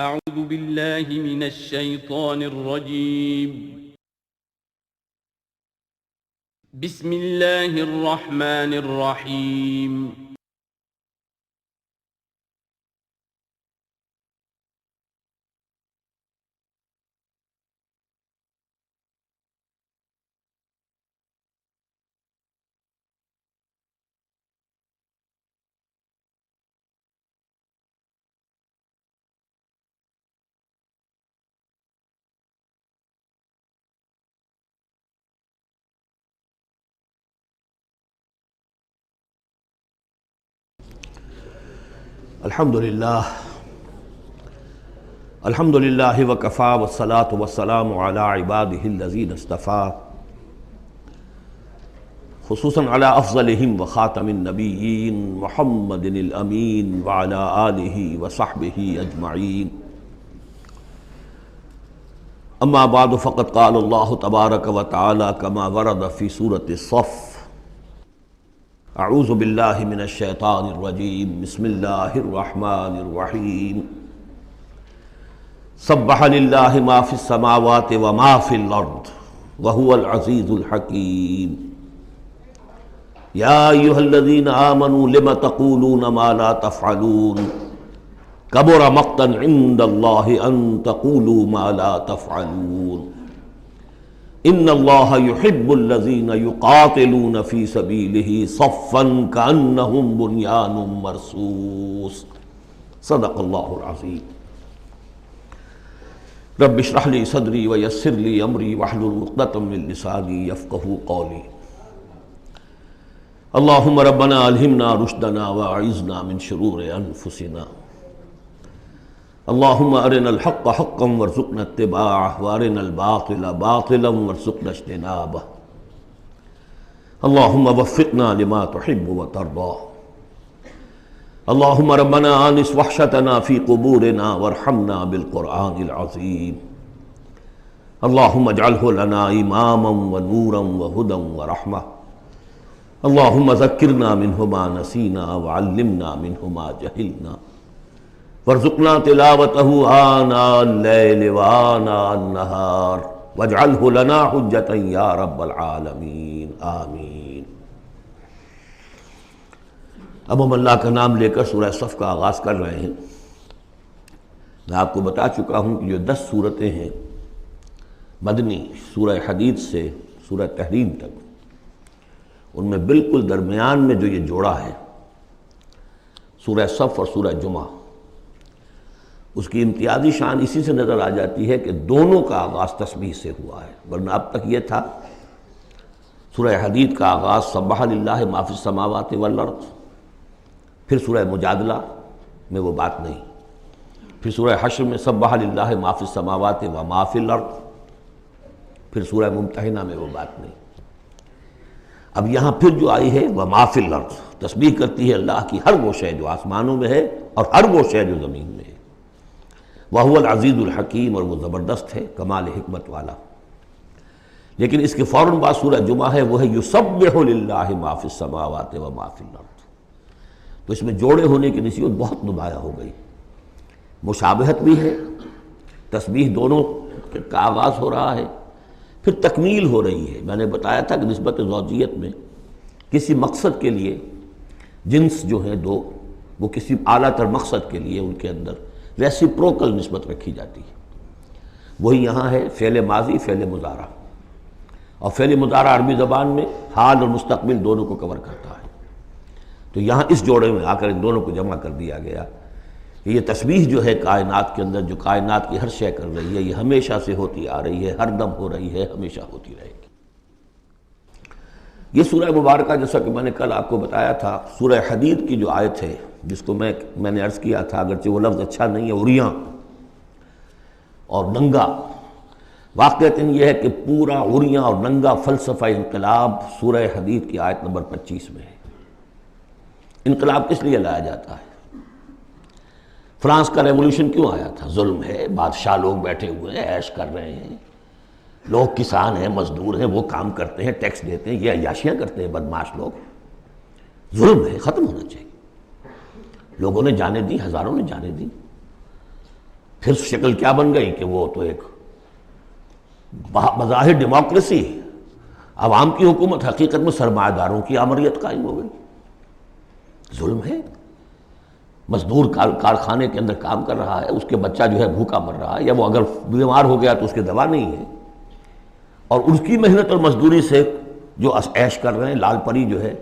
أعوذ بالله من الشيطان الرجيم. بسم الله الرحمن الرحيم. الحمدللہ وکفی والصلاة والسلام علی عبادہ الذین اصطفیٰ، خصوصاً علی افضلہم وخاتم النبیین محمد الامین وعلی آلہ وصحبہ اجمعین. اما بعد فقد قال اللہ تبارک وتعالی کما ورد فی سورۃ الصف: اعوذ باللہ من الشیطان الرجیم، بسم اللہ الرحمن الرحیم. سبح للہ ما فی السماوات وما فی الارض وہو العزیز الحکیم. یا ایہا الذین آمنوا لم تقولون ما لا تفعلون کبر مقتا عند اللہ ان تقولوا ما لا تفعلون. ان اللہ یحب الذین یقاتلون فی سبیلہ صفا کأنہم بنیان مرصوص. صدق اللہ العظیم. رب اشرح لی صدری ویسر لی امری واحلل عقدۃ من لسانی یفقہوا قولی. اللہم ربنا الہمنا رشدنا واعذنا من شرور انفسنا. اللہم ارنا الحق حقا وارزقنا اتباعہ وارنا الباطل باطلا وارزقنا اجتنابہ. اللہم وفقنا لما تحب وترضى. اللہم ربنا آنس وحشتنا فی قبورنا وارحمنا بالقرآن العظیم. اللہم اجعلہ لنا اماما ونورا وہدى ورحمہ. اللہم ذکرنا منہ ما نسینا وعلمنا منہ ما جہلنا وارزقنا تلاوتہ آناء اللیل وآناء النہار واجعلہ لنا حجتا یا رب العالمین، آمین. اب ہم اللہ کا نام لے کر سورہ صف کا آغاز کر رہے ہیں. میں آپ کو بتا چکا ہوں کہ جو 10 صورتیں ہیں مدنی، سورہ حدید سے سورہ تحریم تک، ان میں بالکل درمیان میں جو یہ جوڑا ہے سورہ صف اور سورہ جمعہ، اس کی امتیازی شان اسی سے نظر آ جاتی ہے کہ دونوں کا آغاز تسبیح سے ہوا ہے. ورنہ اب تک یہ تھا سورہ حدید کا آغاز سبح للہ ما فی السماوات والارض، پھر سورہ مجادلہ میں وہ بات نہیں، پھر سورہ حشر میں سبح للہ ما فی السماوات وما فی الارض، پھر سورہ ممتحنہ میں وہ بات نہیں. اب یہاں پھر جو آئی ہے وما فی الارض، تسبیح کرتی ہے اللہ کی ہر وہ شے جو آسمانوں میں ہے اور ہر وہ شے جو زمین میں ہے. وَهُوَ الْعَزِيزُ الْحَكِيمُ، اور وہ زبردست ہے، کمال حکمت والا. لیکن اس کے فوراً بعد سورہ جمعہ ہے، وہ ہے يُسَبِّحُ لِلَّهِ مَا فِي السَّمَاوَاتِ وَمَا فِي الْأَرْضِ. تو اس میں جوڑے ہونے کی نسبت بہت نمایاں ہو گئی. مشابہت بھی ہے، تسبیح دونوں کا آغاز ہو رہا ہے، پھر تکمیل ہو رہی ہے. میں نے بتایا تھا کہ نسبت زوجیت میں کسی مقصد کے لیے جنس جو ہیں دو، وہ کسی اعلیٰ تر مقصد کے لیے ان کے اندر ریسیپروکل نسبت رکھی جاتی ہے. وہی یہاں ہے فعل ماضی، فعل مضارع. اور فعل مضارع عربی زبان میں حال اور مستقبل دونوں کو کور کرتا ہے. تو یہاں اس جوڑے میں آ کر ان دونوں کو جمع کر دیا گیا کہ یہ تسبیح جو ہے کائنات کے اندر، جو کائنات کی ہر شے کر رہی ہے، یہ ہمیشہ سے ہوتی آ رہی ہے، ہر دم ہو رہی ہے، ہمیشہ ہوتی رہے گی. یہ سورہ مبارکہ جیسا کہ میں نے کل آپ کو بتایا تھا، سورہ حدید کی جو آیت ہے جس کو میں نے عرض کیا تھا، اگرچہ وہ لفظ اچھا نہیں ہے، عریاں اور ننگا. واقعتاً یہ ہے کہ پورا عریاں اور ننگا فلسفہ انقلاب سورہ حدید کی آیت نمبر 25 میں ہے. انقلاب کس لیے لایا جاتا ہے؟ فرانس کا ریولوشن کیوں آیا تھا؟ ظلم ہے، بادشاہ لوگ بیٹھے ہوئے ہیں، عیش کر رہے ہیں، لوگ کسان ہیں، مزدور ہیں، وہ کام کرتے ہیں، ٹیکس دیتے ہیں، یہ عیاشیاں کرتے ہیں بدمعاش لوگ. ظلم ہے، ختم ہونا چاہیے. لوگوں نے جانیں دی، ہزاروں نے جانیں دی. پھر شکل کیا بن گئی کہ وہ تو ایک بظاہر ڈیموکریسی، عوام کی حکومت، حقیقت میں سرمایہ داروں کی آمریت قائم ہو گئی۔ ظلم ہے۔ مزدور کارخانے کے اندر کام کر رہا ہے، اس کے بچہ جو ہے بھوکا مر رہا ہے، یا وہ اگر بیمار ہو گیا تو اس کی دوا نہیں ہے، اور اس کی محنت اور مزدوری سے جو عیش کر رہے ہیں، لال پری جو ہے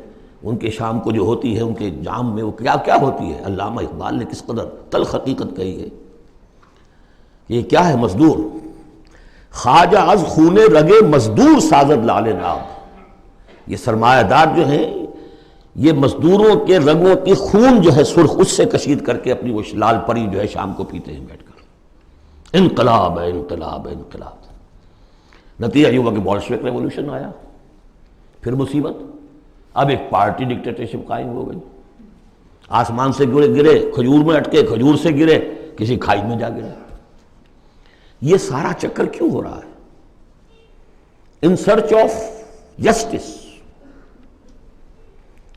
ان کے شام کو جو ہوتی ہے، ان کے جام میں وہ کیا کیا ہوتی ہے۔ علامہ اقبال نے کس قدر تلخ حقیقت کہی ہے۔ یہ کیا ہے؟ مزدور۔ خواجہ از خون رگے مزدور سازد لال ناب۔ یہ سرمایہ دار جو ہیں، یہ مزدوروں کے رگوں کی خون جو ہے سرخ، اس سے کشید کر کے اپنی وہ لال پری جو ہے شام کو پیتے ہیں بیٹھ کر۔ انقلاب ہے، انقلاب ہے، انقلاب۔ نتیجہ یہ ہوا کہ بولشوک ریولوشن آیا، پھر مصیبت۔ اب ایک پارٹی ڈکٹیٹرشپ قائم ہو گئی۔ آسمان سے گرے، کھجور میں اٹکے، کھجور سے گرے، کسی کھائی میں جا گرے۔ یہ سارا چکر کیوں ہو رہا ہے؟ In search of justice.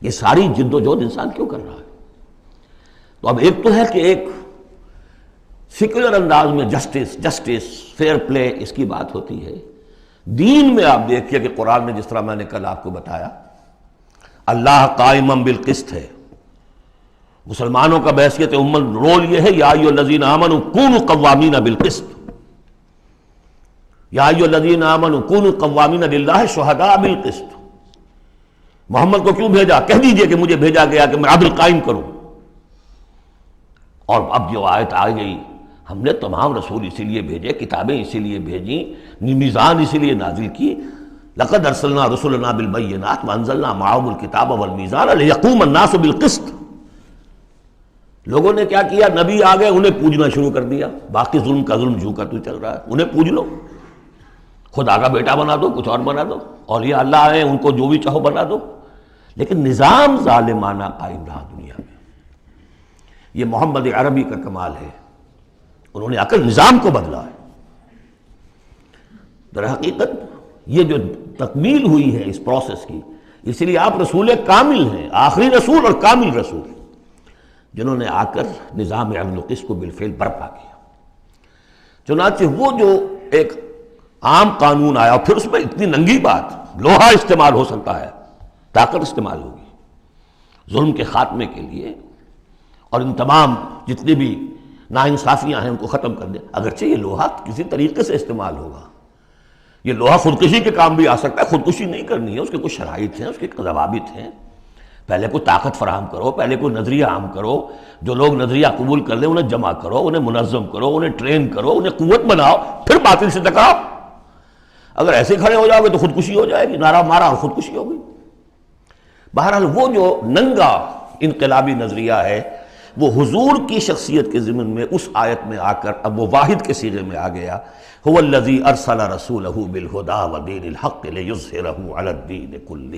یہ ساری جد و جہد انسان کیوں کر رہا ہے؟ تو اب ایک تو ہے کہ ایک سیکولر انداز میں جسٹس، فیئر پلے، اس کی بات ہوتی ہے۔ دین میں آپ دیکھیے کہ قرآن میں جس طرح میں نے کل آپ کو بتایا، اللہ قائم بالقسط ہے۔ مسلمانوں کا بحیثیت امت رول یہ ہے، یا ایھا الذین آمنوا کونوا قوامین بالقسط، یا ایھا الذین آمنوا کونوا قوامین للہ شہداء بالقسط۔ محمد کو کیوں بھیجا؟ کہہ دیجئے کہ مجھے بھیجا گیا کہ میں عدل قائم کروں۔ اور اب جو آیت آ گئی، ہم نے تمام رسول اسی لیے بھیجے، کتابیں اسی لیے بھیجیں، میزان اسی لیے نازل کی۔ لقد ارسلنا رسلنا بالبینات وانزلنا معهم الکتاب والمیزان لیقوم الناس بالقسط۔ لوگوں نے کیا کیا؟ نبی آ گئے، انہیں پوجنا شروع کر دیا۔ باقی ظلم کا ظلم جھو کا تو چل رہا ہے، انہیں پوج لو، خدا کا بیٹا بنا دو، کچھ اور بنا دو، اولیاء اللہ آئے ان کو جو بھی چاہو بنا دو، لیکن نظام ظالمانہ قائم رہا دنیا میں۔ یہ محمد عربی کا کمال ہے، انہوں نے آ کر نظام کو بدلا ہے۔ در حقیقت یہ جو تکمیل ہوئی ہے اس پروسیس کی، اس لیے آپ رسول کامل ہیں، آخری رسول اور کامل رسول، جنہوں نے آ کر نظام عدل و قسط کو بالفعل برپا کیا۔ چنانچہ وہ جو ایک عام قانون آیا، اور پھر اس میں اتنی ننگی بات، لوہا استعمال ہو سکتا ہے، طاقت استعمال ہوگی ظلم کے خاتمے کے لیے، اور ان تمام جتنی بھی ناانصافیاں ہیں ان کو ختم کر دیں۔ اگرچہ یہ لوہا کسی طریقے سے استعمال ہوگا، یہ لوہا خودکشی کے کام بھی آ سکتا ہے، خودکشی نہیں کرنی ہے، اس کے کچھ شرائط ہیں، اس کے ضوابط ہیں۔ پہلے کوئی طاقت فراہم کرو، پہلے کوئی نظریہ عام کرو، جو لوگ نظریہ قبول کر لیں انہیں جمع کرو، انہیں منظم کرو، انہیں ٹرین کرو، انہیں قوت بناؤ، پھر باطل سے ٹکراؤ۔ اگر ایسے کھڑے ہو جاؤ گے تو خودکشی ہو جائے گی، نعرہ مارا اور خودکشی ہوگی۔ بہرحال وہ جو ننگا انقلابی نظریہ ہے، وہ حضور کی شخصیت کے ضمن میں اس آیت میں آ کر اب وہ واحد کے صیغے میں آ گیا، هو الذی ارسل رسولہ بالہدی ودین الحق لیظہرہ علی الدین کلہ۔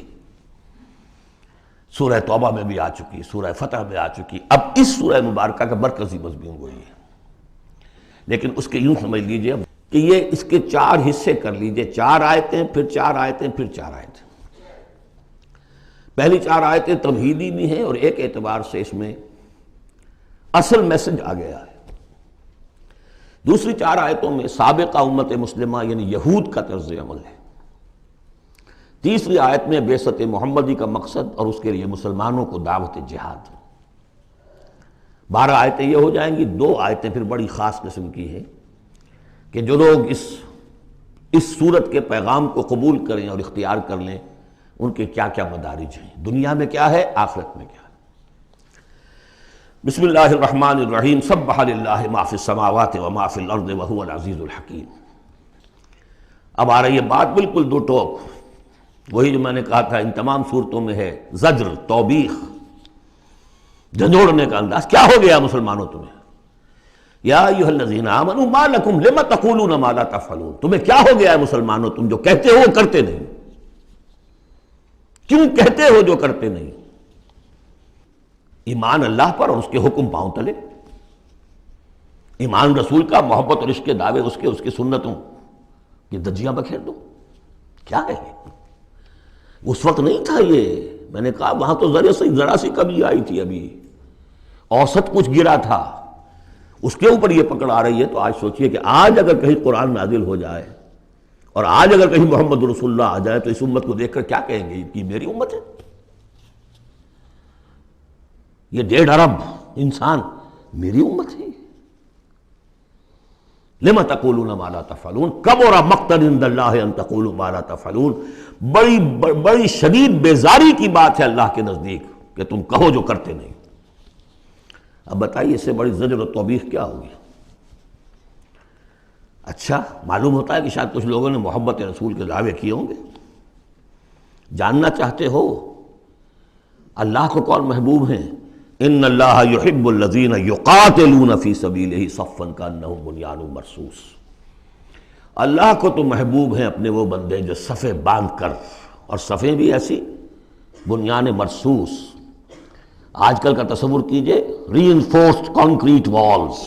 سورہ توبہ میں بھی آ چکی، سورہ فتح میں آ چکی، اب اس سورہ مبارکہ کا مرکزی مضمون وہی ہے۔ لیکن اس کے یوں سمجھ لیجئے کہ یہ اس کے 4 حصے کر لیجئے، 4 آیتیں، پھر 4 آیتیں، پھر 4 آیتیں۔ پہلی 4 آیتیں تمہیدی بھی ہیں، اور ایک اعتبار سے اس میں اصل میسج آ گیا ہے۔ دوسری 4 آیتوں میں سابقہ امت مسلمہ یعنی یہود کا طرز عمل ہے۔ تیسری آیت میں بعثت محمدی کا مقصد اور اس کے لیے مسلمانوں کو دعوت جہاد۔ 12 آیتیں یہ ہو جائیں گی۔ 2 آیتیں پھر بڑی خاص قسم کی ہیں کہ جو لوگ اس سورت کے پیغام کو قبول کریں اور اختیار کر لیں، ان کے کیا کیا مدارج ہیں، دنیا میں کیا ہے، آخرت میں کیا ہے۔ بسم اللہ الرحمن الرحیم، سبح للہ ما فی السماوات وما فی الارض وہو العزیز الحکیم۔ اب آ رہی ہے بات بالکل دو ٹوک، وہی جو میں نے کہا تھا ان تمام صورتوں میں ہے، زجر، توبیخ، جھنجھوڑنے کا انداز۔ کیا ہو گیا مسلمانوں تمہیں؟ یا ایھا الذین آمنوا ما لکم لم تقولون ما لا تفعلون، تمہیں کیا ہو گیا ہے مسلمانوں، تم جو کہتے ہو وہ کرتے نہیں، کیوں کہتے ہو جو کرتے نہیں؟ ایمان اللہ پر اور اس کے حکم پاؤں تلے، ایمان رسول کا، محبت اور عشق کے دعوے اس کے سنتوں کی دجیاں بکھیر دو۔ کیا ہے اس وقت نہیں تھا یہ، میں نے کہا وہاں تو ذرا سی کمی آئی تھی، ابھی اوسط کچھ گرا تھا، اس کے اوپر یہ پکڑ آ رہی ہے، تو آج سوچئے کہ آج اگر کہیں قرآن نازل ہو جائے اور آج اگر کہیں محمد رسول اللہ آ جائے تو اس امت کو دیکھ کر کیا کہیں گے کہ میری امت ہے؟ یہ 1.5 ارب انسان میری امت ہے۔ لما تقولون ما لا تفعلون کبر مقتا عند اللہ ان تقولوا ما لا تفعلون، بڑی شدید بیزاری کی بات ہے اللہ کے نزدیک کہ تم کہو جو کرتے نہیں۔ اب بتائیے اس سے بڑی زجر و توبیخ کیا ہوگی؟ اچھا معلوم ہوتا ہے کہ شاید کچھ لوگوں نے محبت رسول کے دعوے کیے ہوں گے۔ جاننا چاہتے ہو اللہ کو کون محبوب ہیں؟ ان اللہ یحب الذین یقاتلون فی سبیلہ صفا کانہم بنیان مرصوص، اللہ کو تو محبوب ہیں اپنے وہ بندے جو صفیں باندھ کر، اور صفیں بھی ایسی بنیان مرصوص۔ آج کل کا تصور کیجئے ری انفورسڈ کانکریٹ والز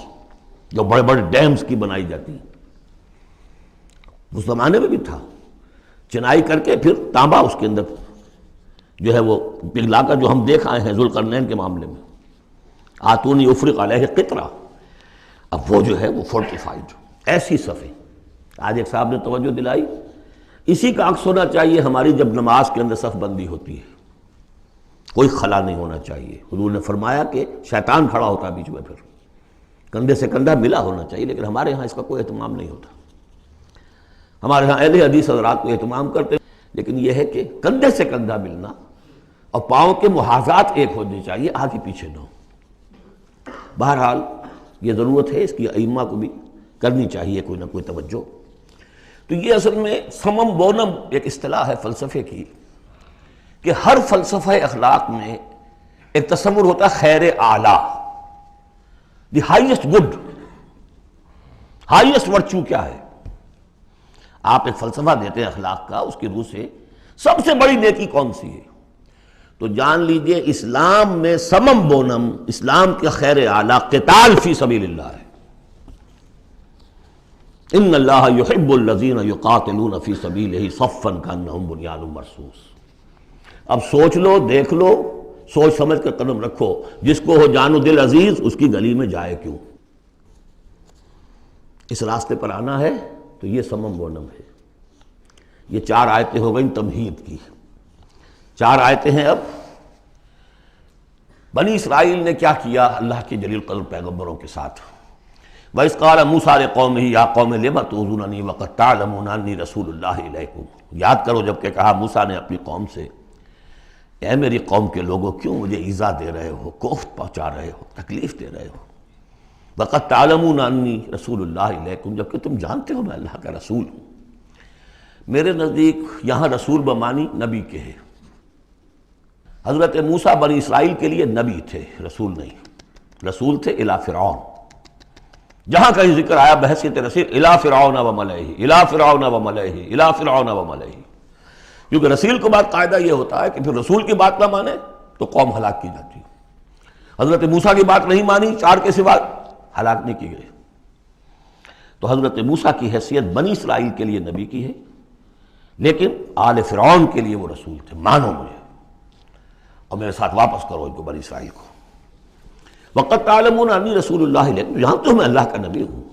جو بڑے بڑے ڈیمز کی بنائی جاتی ہیں، اس زمانے میں بھی تھا، چنائی کر کے پھر تانبا اس کے اندر جو ہے وہ پگھلا کر، جو ہم دیکھ آئے ہیں ذوالقرنین کے معاملے میں، آتونی افرق علیہ قطرہ، اب وہ جو ہے وہ فورٹیفائڈ ایسی صفیں۔ آج ایک صاحب نے توجہ دلائی، اسی کا عکس ہونا چاہیے ہماری جب نماز کے اندر صف بندی ہوتی ہے، کوئی خلا نہیں ہونا چاہیے۔ حضور نے فرمایا کہ شیطان کھڑا ہوتا ہے بیچ میں، پھر کندھے سے کندھا ملا ہونا چاہیے، لیکن ہمارے ہاں اس کا کوئی اہتمام نہیں ہوتا۔ ہمارے ہاں اہل حدیث حضرات کو اہتمام کرتے ہیں، لیکن یہ ہے کہ کندھے سے کندھا ملنا اور پاؤں کے محاذات ایک ہونے چاہیے، آگے پیچھے نہ ہو۔ بہرحال یہ ضرورت ہے اس کی، ائمہ کو بھی کرنی چاہیے کوئی نہ کوئی توجہ۔ تو یہ اصل میں سمم بونم ایک اصطلاح ہے فلسفے کی، کہ ہر فلسفہ اخلاق میں ایک تصور ہوتا ہے خیر اعلیٰ، the highest good, highest virtue کیا ہے۔ آپ ایک فلسفہ دیتے ہیں اخلاق کا، اس کی روح سے سب سے بڑی نیکی کون سی ہے، تو جان لیجئے اسلام میں سمم بونم، اسلام کے خیر اعلیٰ قتال فی سبیل اللہ ہے۔ ان اللہ یحب الذین یقاتلون فی سبیلہ صفا کانہم بنیان مرصوص۔ اب سوچ لو، دیکھ لو، سوچ سمجھ کر قدم رکھو، جس کو ہو جان و دل عزیز اس کی گلی میں جائے کیوں۔ اس راستے پر آنا ہے تو یہ سمم بونم ہے۔ یہ 4 آیتیں ہو گئیں تمہید کی۔ 4 آیتیں ہیں اب بنی اسرائیل نے کیا کیا اللہ کے جلیل قدر پیغمبروں کے ساتھ۔ وَإِذْ قَالَ مُوسَىٰ لِقَوْمِهِ يَا قَوْمِ لِمَ تُؤْذُونَنِي وَقَدْ تَعْلَمُونَ أَنِّي رَسُولُ اللَّهِ إِلَيْكُمْ۔ یاد کرو جب کہ کہا موسیٰ نے اپنی قوم سے، اے میری قوم کے لوگوں کیوں مجھے ایذا دے رہے ہو، کوفت پہنچا رہے ہو، تکلیف دے رہے ہو۔ وَقَدْ تَعْلَمُونَ أَنِّي رَسُولُ اللَّهِ إِلَيْكُمْ، جبکہ تم جانتے ہو میں اللہ کا رسول ہوں۔ میرے نزدیک یہاں رسول بمانی نبی کے ہے۔ حضرت موسیٰ بنی اسرائیل کے لیے نبی تھے، رسول نہیں۔ رسول تھے الی فرعون، جہاں کہیں ذکر آیا بحیثیت رسول الی فرعون وملئہ، الی فرعون وملئہ، الی فرعون وملئہ، کیونکہ رسول کے بعد قاعدہ یہ ہوتا ہے کہ پھر رسول کی بات نہ مانے تو قوم ہلاک کی جاتی ہے۔ حضرت موسیٰ کی بات نہیں مانی، 4 کے سوا ہلاک نہیں کی گئی۔ تو حضرت موسیٰ کی حیثیت بنی اسرائیل کے لیے نبی کی ہے، لیکن آل فرعون کے لیے وہ رسول تھے، مانو مجھے اور میرے ساتھ واپس کرو ان کو، بنی اسرائیل کو۔ وَقَدْ تَعْلَمُونَ أَنِّي رَسُولُ اللَّهِ إِلَيْكُمْ، جانتے ہو میں اللہ کا نبی ہوں۔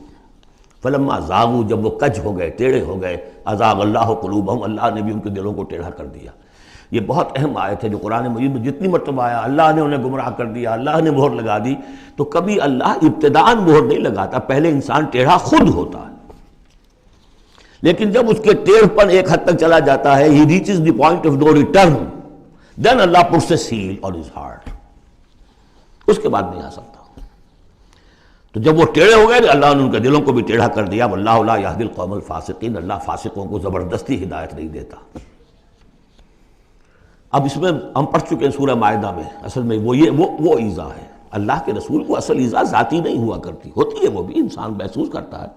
فَلَمَّا زَاغُوا، جب وہ کج ہو گئے، ٹیڑھے ہو گئے، أَزَاغَ اللَّهُ قُلُوبَهُمْ، اللہ نے بھی ان کے دلوں کو ٹیڑھا کر دیا۔ یہ بہت اہم آیت ہے جو قرآن مجید میں جتنی مرتبہ آیا اللہ نے انہیں گمراہ کر دیا، اللہ نے مہر لگا دی، تو کبھی اللہ ابتداءً مہر نہیں لگاتا، پہلے انسان ٹیڑھا خود ہوتا ہے، لیکن جب اس کے ٹیڑھ پن ایک حد تک چلا جاتا ہے، he reaches the point of no return, then Allah puts a seal on his heart، اس کے بعد نہیں آ سکتا۔ تو جب وہ ٹیڑھے ہو گئے اللہ نے ان کے دلوں کو بھی ٹیڑھا کر دیا۔ واللہ لا یہدی القوم الفاسقین، اللہ فاسقوں کو زبردستی ہدایت نہیں دیتا۔ اب اس میں ہم پڑھ چکے ہیں سورہ مائدہ میں، اصل میں وہ ایذا ہے۔ اللہ کے رسول کو اصل ایذا ذاتی نہیں ہوا کرتی، ہوتی ہے وہ بھی، انسان محسوس کرتا ہے۔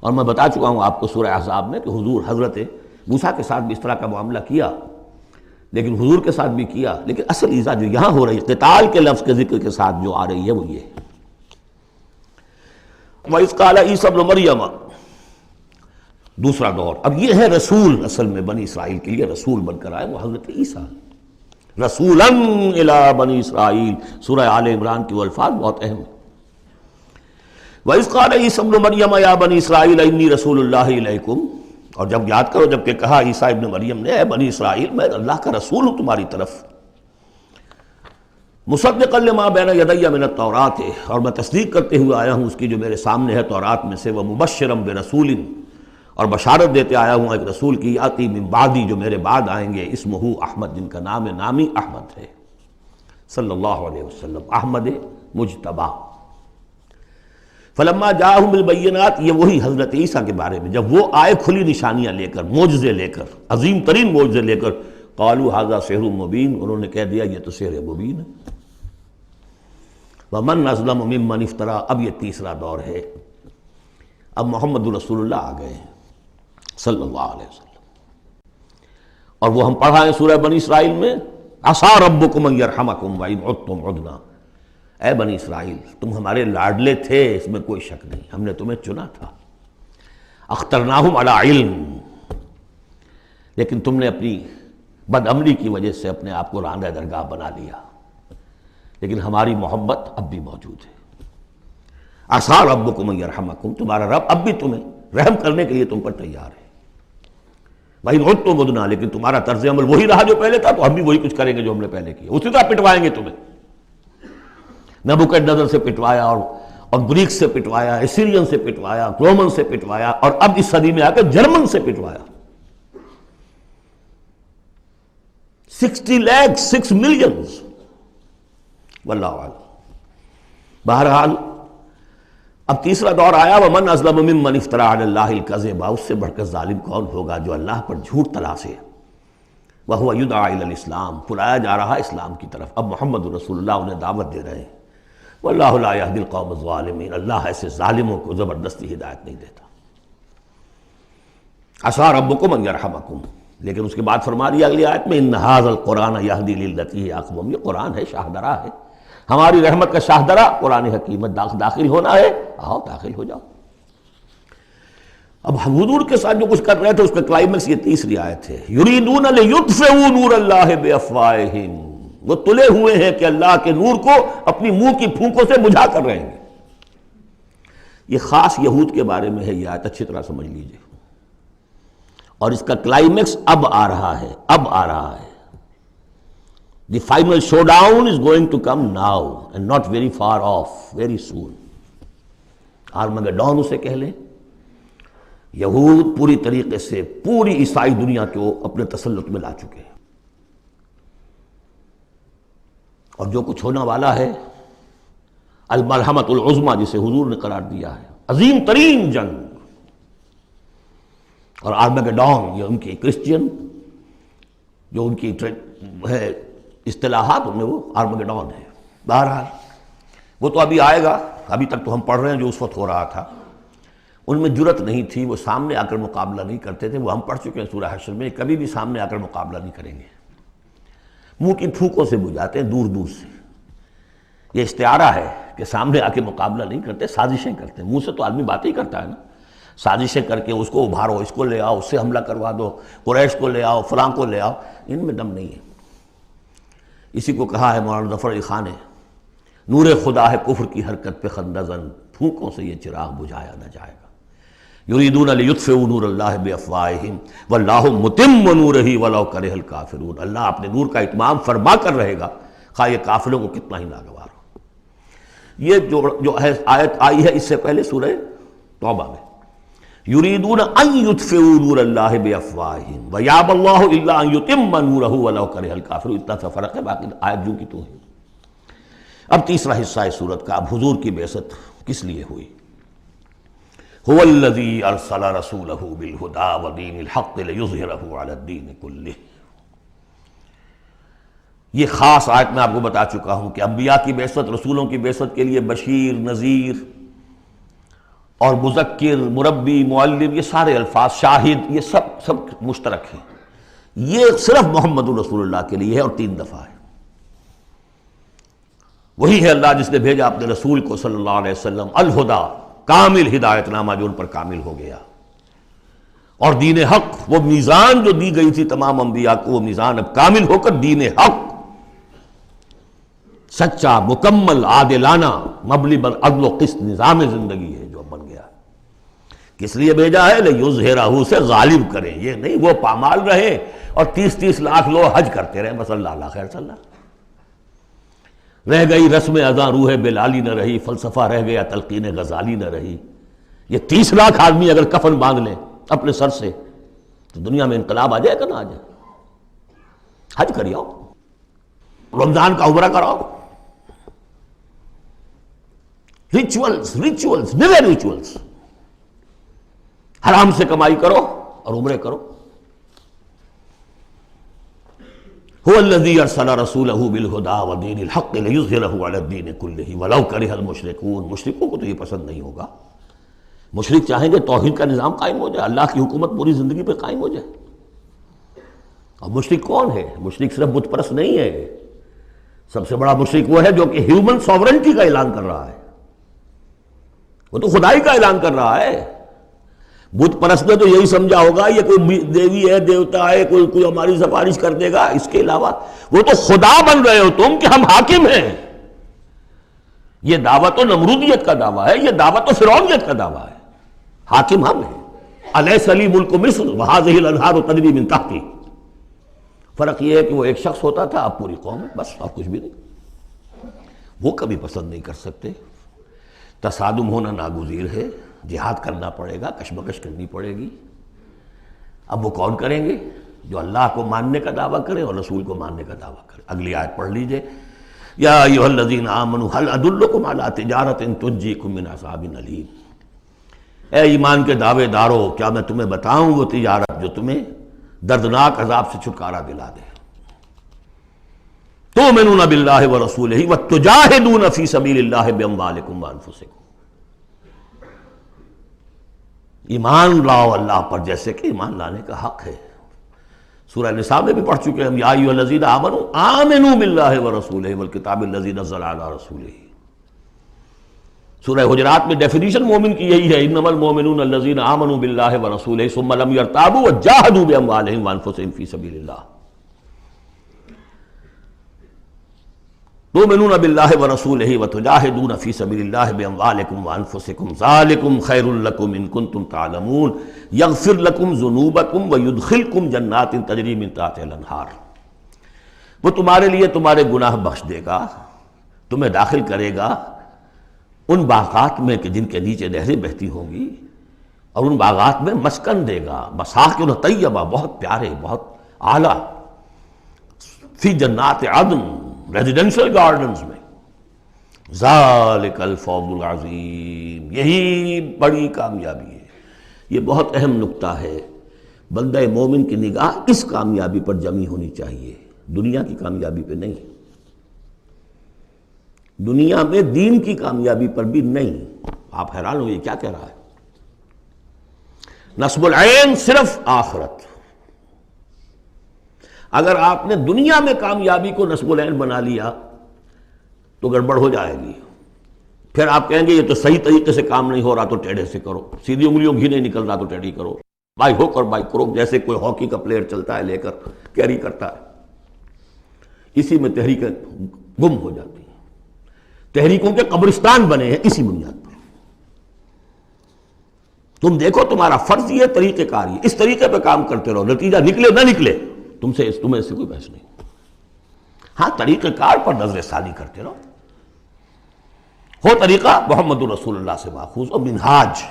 اور میں بتا چکا ہوں آپ کو سورہ احزاب میں کہ حضور حضرت موسیٰ کے ساتھ بھی اس طرح کا معاملہ کیا، لیکن حضور کے ساتھ بھی کیا، لیکن اصل ایذا جو یہاں ہو رہی ہے قتال کے لفظ کے ذکر کے ساتھ جو آ رہی ہے وہ یہ ہے۔ وَإِذْ قَالَ عِيسَى ابْنُ مَرْيَمَ، دوسرا دور۔ اب یہ ہے رسول، اصل میں بنی اسرائیل کے لیے رسول بن کر آئے وہ حضرت عیسیٰ، رسولاً الی بنی اسرائیل۔ سورہ آل عمران کی وہ الفاظ بہت اہم ہیں۔ وَإِذْ قَالَ عِيسَىٰ ابْنُ مَرْيَمَ يَا بَنِي إِسْرَائِيلَ إِنِّي رَسُولُ اللَّهِ إِلَيْكُمْ، اور جب یاد کرو جب کہ کہا عیسیٰ ابن مریم نے، اے بنی اسرائیل میں اللہ کا رسول ہوں تمہاری طرف، مصدقا لما بین یدی من التوراۃ، اور میں تصدیق کرتے ہوئے آیا ہوں اس کی جو میرے سامنے ہے تورات میں سے، ومبشرا برسول، اور بشارت دیتے آیا ہوں ایک رسول کی، یاتی من بعدی جو میرے بعد آئیں گے، اسمہ احمد، جن کا نامی احمد ہے، صلی اللہ علیہ وسلم، احمد مجتبی۔ فلما جاءہم بالبینات، یہ وہی حضرت عیسیٰ کے بارے میں جب وہ آئے کھلی نشانیاں لے کر، معجزے لے کر، عظیم ترین معجزے لے کر، قالوا ھذا سحر مبین، انہوں نے کہہ دیا یہ تو سحر مبین ہے۔ ومن اظلم ممن افترا، اب یہ تیسرا دور ہے، اب محمد رسول اللہ آ گئے ہیں صلی اللہ علیہ وسلم، اور وہ ہم پڑھائیں سورہ بنی اسرائیل میں، عسیٰ ربکم ان یرحمکم وان عدتم عدنا، اے بنی اسرائیل تم ہمارے لاڈلے تھے، اس میں کوئی شک نہیں، ہم نے تمہیں چنا تھا، اخترناہم علی علم، لیکن تم نے اپنی بد عملی کی وجہ سے اپنے آپ کو راندہ درگاہ بنا لیا، لیکن ہماری محبت اب بھی موجود ہے۔ عسیٰ ربکم ان یرحمکم، تمہارا رب اب بھی تمہیں رحم کرنے کے لیے تم پر تیار ہے، وَإِنْ عُدْتُمْ عُدْنَا، لیکن تمہارا طرز عمل وہی رہا جو پہلے تھا، تو ہم بھی وہی کچھ کریں گے جو ہم نے پہلے کیا، اسی طرح پٹوائیں گے تمہیں۔ نبوکدنیزر سے پٹوایا، اور گریک سے پٹوایا، اسیرین سے پٹوایا، رومن سے پٹوایا، اور اب اس صدی میں آ کر جرمن سے پٹوایا۔ 60 لاکھ 6 ملین، واللہ اعلم۔ بہرحال اب تیسرا دور آیا، ومن اظلم ممن افترى علی اللہ الکذب، اس سے بڑھ کر ظالم کون ہوگا جو اللہ پر جھوٹ تلاسے، وہو یدعی الی الاسلام، بلایا جا رہا اسلام کی طرف، اب محمد رسول اللہ انہیں دعوت دے رہے ہیں، واللہ لا یہدی القوم الظالمین، اللہ ایسے ظالموں کو زبردستی ہدایت نہیں دیتا۔ عسیٰ ربکم ان یرحمکم، لیکن اس کے بعد فرما دیا اگلی آیت میں، ان ھذا القرآن یہدی للتی ہی اقوم، یہ قرآن ہے، شاہدرہ ہے، ہماری رحمت کا شاہدرہ قرآن حکیم ہے، داخل ہونا ہے آؤ داخل ہو جاؤ۔ اب حضور کے ساتھ جو کچھ کر رہے تھے اس کا کلائمیکس یہ تیسری آیت ہے، یریدون لیطفئوا نور اللہ بافواہہم، وہ تلے ہوئے ہیں کہ اللہ کے نور کو اپنی منہ کی پھونکوں سے بجھا کر رہیں گے۔ یہ خاص یہود کے بارے میں ہے یہ آیت، اچھی طرح سمجھ لیجئے، اور اس کا کلائمیکس اب آ رہا ہے، اب آ رہا ہے۔ The final showdown is going to come now and not very far off, very soon. Armageddon اسے کہہ لیں۔ یہود پوری طریقے سے پوری عیسائی دنیا کو اپنے تسلط میں لا چکے ہیں، اور جو کچھ ہونے والا ہے الملحمۃ العظمیٰ جسے حضور نے قرار دیا ہے، عظیم ترین جنگ، اور آرمگڈون یہ ان کی کرسچین جو ان کی ہے اصطلاحات، ان میں وہ آرمگڈون ہے۔ بہرحال وہ تو ابھی آئے گا، ابھی تک تو ہم پڑھ رہے ہیں جو اس وقت ہو رہا تھا، ان میں جرت نہیں تھی، وہ سامنے آ کر مقابلہ نہیں کرتے تھے، وہ ہم پڑھ چکے ہیں سورہ حشر میں، کبھی بھی سامنے آ کر مقابلہ نہیں کریں گے، منہ کی پھونکوں سے بجھاتے ہیں دور دور سے۔ یہ استعارہ ہے کہ سامنے آ کے مقابلہ نہیں کرتے، سازشیں کرتے ہیں، منہ سے تو آدمی بات ہی کرتا ہے نا، سازشیں کر کے اس کو ابھارو، اس کو لے آؤ، اس سے حملہ کروا دو، قریش کو لے آؤ، فلاں کو لے آؤ، ان میں دم نہیں ہے۔ اسی کو کہا ہے مولانا ظفر علی خان نے، نور خدا ہے کفر کی حرکت پہ خندہ زن، پھونکوں سے یہ چراغ بجھایا نہ جائے گا۔ یریدون لیطفئوا نور اللہ بافواہہم واللہ متم نورہ ولو کرہ الکافرون، اللہ اپنے نور کا اتمام فرما کر رہے گا خواہ یہ کافروں کو کتنا ہی ناگوار ہو۔ یہ جو ہے آیت آئی ہے اس سے پہلے سورہ توبہ میں، یریدون ان یطفئوا نور اللہ بافواہہم ویابی اللہ الا ان یتم نورہ ولو کرہ الکافرون، اتنا سا فرق ہے، باقی آیت جو کی تو ہے۔ اب تیسرا حصہ ہے سورت کا، اب حضور کی بعثت کس لیے ہوئی؟ هو الذی ارسل رسولہ بالہدی ودین الحق لیظہرہ علی الدین کلہ۔ یہ خاص آیت میں آپ کو بتا چکا ہوں کہ انبیاء کی بعثت، رسولوں کی بعثت کے لیے بشیر، نذیر اور مذکر، مربی، معلم، یہ سارے الفاظ، شاہد، یہ سب مشترک ہیں۔ یہ صرف محمد رسول اللہ کے لیے ہے اور 3 دفعہ ہے۔ وہی ہے اللہ جس نے بھیجا اپنے رسول کو صلی اللہ علیہ وسلم، الہدا، کامل ہدایت نامہ جو ان پر کامل ہو گیا، اور دین حق، وہ میزان جو دی گئی تھی تمام انبیاء کو، وہ میزان اب کامل ہو کر دین حق، سچا، مکمل، عادلانہ مبنی بر عدل و قسط نظام زندگی ہے جو بن گیا. کس لیے بھیجا ہے؟ لِیُظْہِرَہُ سے غالب کریں. یہ نہیں وہ پامال رہے اور 30 لاکھ لوگ حج کرتے رہے، بس اللہ اللہ خیر صلی اللہ. رہ گئی رسم اذاں روح بلالی نہ رہی، فلسفہ رہ گیا تلقین غزالی نہ رہی. یہ 30 لاکھ آدمی اگر کفن باندھ لیں اپنے سر سے تو دنیا میں انقلاب آ جائے کہ نہ آ جائے. حج کری آؤ، رمضان کا عمرہ کراؤ. Rituals never rituals. حرام سے کمائی کرو اور عمرے کرو. هو الذی ارسل رسولہ بالہدی ودین الحق لیظہرہ علی الدین کلہ ولو کرہ المشرکون. مشرکوں کو تو یہ پسند نہیں ہوگا. مشرک چاہیں گے توحید کا نظام قائم ہو جائے، اللہ کی حکومت پوری زندگی پہ قائم ہو جائے. اور مشرک کون ہے؟ مشرک صرف بت پرست نہیں ہے. سب سے بڑا مشرک وہ ہے جو کہ ہیومن سوورنٹی کا اعلان کر رہا ہے. وہ تو خدائی کا اعلان کر رہا ہے. بت پرست نے تو یہی سمجھا ہوگا یہ کوئی دیوی ہے، دیوتا ہے، کوئی ہماری سفارش کر دے گا. اس کے علاوہ وہ تو خدا بن رہے ہو تم کہ ہم حاکم ہیں. یہ دعویٰ تو نمرودیت کا دعویٰ ہے، یہ دعویٰ تو فرعونیت کا دعویٰ ہے. حاکم ہم ہیں. الیس لی ملک مصر وہذہ الانہار تجری من تحتی. فرق یہ ہے کہ وہ ایک شخص ہوتا تھا، اب پوری قوم ہے، بس اور کچھ بھی نہیں. وہ کبھی پسند نہیں کر سکتے. تصادم ہونا ناگزیر ہے، جہاد کرنا پڑے گا، کشمکش کرنی پڑے گی. اب وہ کون کریں گے؟ جو اللہ کو ماننے کا دعویٰ کرے اور رسول کو ماننے کا دعویٰ کرے. اگلی آیت پڑھ لیجئے. یا ایھا الذین آمنوا هل ادلکم علی تجارۃ تنجیکم من عذاب الیم. اے ایمان کے دعوے دارو، کیا میں تمہیں بتاؤں وہ تجارت جو تمہیں دردناک عذاب سے چھٹکارا دلا دے. تؤمنون باللہ ورسولہ وتجاہدون فی سبیل اللہ باموالکم وانفسکم. ایمان لاؤ اللہ پر جیسے کہ ایمان لانے کا حق ہے. سورہ نساء میں بھی پڑھ چکے ہم. یا ایھا الذین آمنوا آمنوا باللہ ورسولہ والکتاب الذی نزل علی رسولہ. سورہ حجرات میں ڈیفینیشن مومن کی یہی ہے، انما المؤمنون الذین آمنوا باللہ ورسولہ ثم لم یرتابوا وجاہدوا باموالہم وانفسہم فی سبیل اللہ. تؤمنون باللہ ورسولہ وتجاہدون فی سبیل اللہ باموالکم وانفسکم ذالکم خیر لکم ان کنتم تعلمون یغفر لکم ذنوبکم ویدخلکم جنات تجری من تحتہا الانہار. وہ تمہارے لیے تمہارے گناہ بخش دے گا، تمہیں داخل کرے گا ان باغات میں کہ جن کے نیچے نہریں بہتی ہوں گی، اور ان باغات میں مسکن دے گا. مساکن طیبہ، بہت پیارے، بہت اعلیٰ. فی جنات عدن، ریزیڈینشل گارڈنز میں. ذالک الفوز العظیم. یہی بڑی کامیابی ہے. یہ بہت اہم نکتہ ہے. بندہ مومن کی نگاہ اس کامیابی پر جمی ہونی چاہیے، دنیا کی کامیابی پہ نہیں. دنیا میں دین کی کامیابی پر بھی نہیں. آپ حیران ہو یہ کیا کہہ رہا ہے؟ نصب العین صرف آخرت. اگر آپ نے دنیا میں کامیابی کو نصب العین بنا لیا تو گڑبڑ ہو جائے گی. پھر آپ کہیں گے یہ تو صحیح طریقے سے کام نہیں ہو رہا تو ٹیڑھے سے کرو، سیدھی انگلیوں گھی نہیں نکل رہا تو ٹیڑھی کرو. بائی ہک اور بائی کروک، جیسے کوئی ہاکی کا پلیئر چلتا ہے لے کر کیری کرتا ہے، اسی میں تحریکیں گم ہو جاتی ہیں. تحریکوں کے قبرستان بنے ہیں اسی بنیاد پر. تم دیکھو تمہارا فرض یہ طریقہ کار یہ، اس طریقے پہ کام کرتے رہو، نتیجہ نکلے نہ نکلے تمہیں اس سے کوئی بحث نہیں. ہاں طریقہ کار پر نظر ثانی کرتے رہو. ہو طریقہ محمد رسول اللہ سے ماخوذ. اور منہاج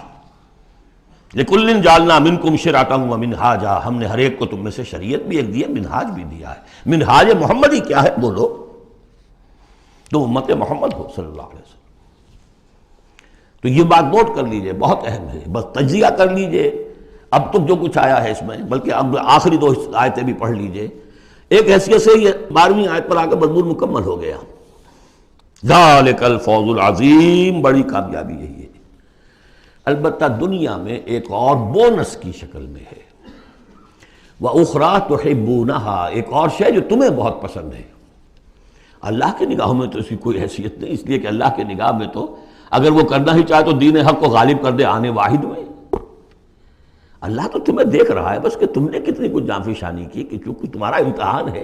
لِكُلٍّ جَعَلْنَا مِنْكُمْ شِرْعَةً وَمِنْهَاجًا. ہم نے ہر ایک کو تم میں سے شریعت بھی ایک دی ہے، منہاج بھی دیا ہے. منہاج محمدی کیا ہے بولو؟ تو امت محمد ہو صلی اللہ علیہ وسلم. تو یہ بات نوٹ کر لیجئے، بہت اہم ہے. بس تجزیہ کر لیجئے اب تک جو کچھ آیا ہے اس میں، بلکہ اب آخری 2 آیتیں بھی پڑھ لیجئے. ایک حیثیت سے یہ 12ویں آیت پر آ کے مضمون مکمل ہو گیا. ذالک الفوز العظیم. بڑی کامیابی یہی ہے. البتہ دنیا میں ایک اور بونس کی شکل میں ہے. وَأُخْرَىٰ تُحِبُّونَهَا. ایک اور شے جو تمہیں بہت پسند ہے. اللہ کی نگاہوں میں تو اس کی کوئی حیثیت نہیں، اس لیے کہ اللہ کی نگاہ میں تو اگر وہ کرنا ہی چاہے تو دین حق کو غالب کر دے آنے واحد میں. اللہ تو تمہیں دیکھ رہا ہے بس کہ تم نے کتنی کچھ جانفی شانی کی، کہ کیونکہ تمہارا امتحان ہے.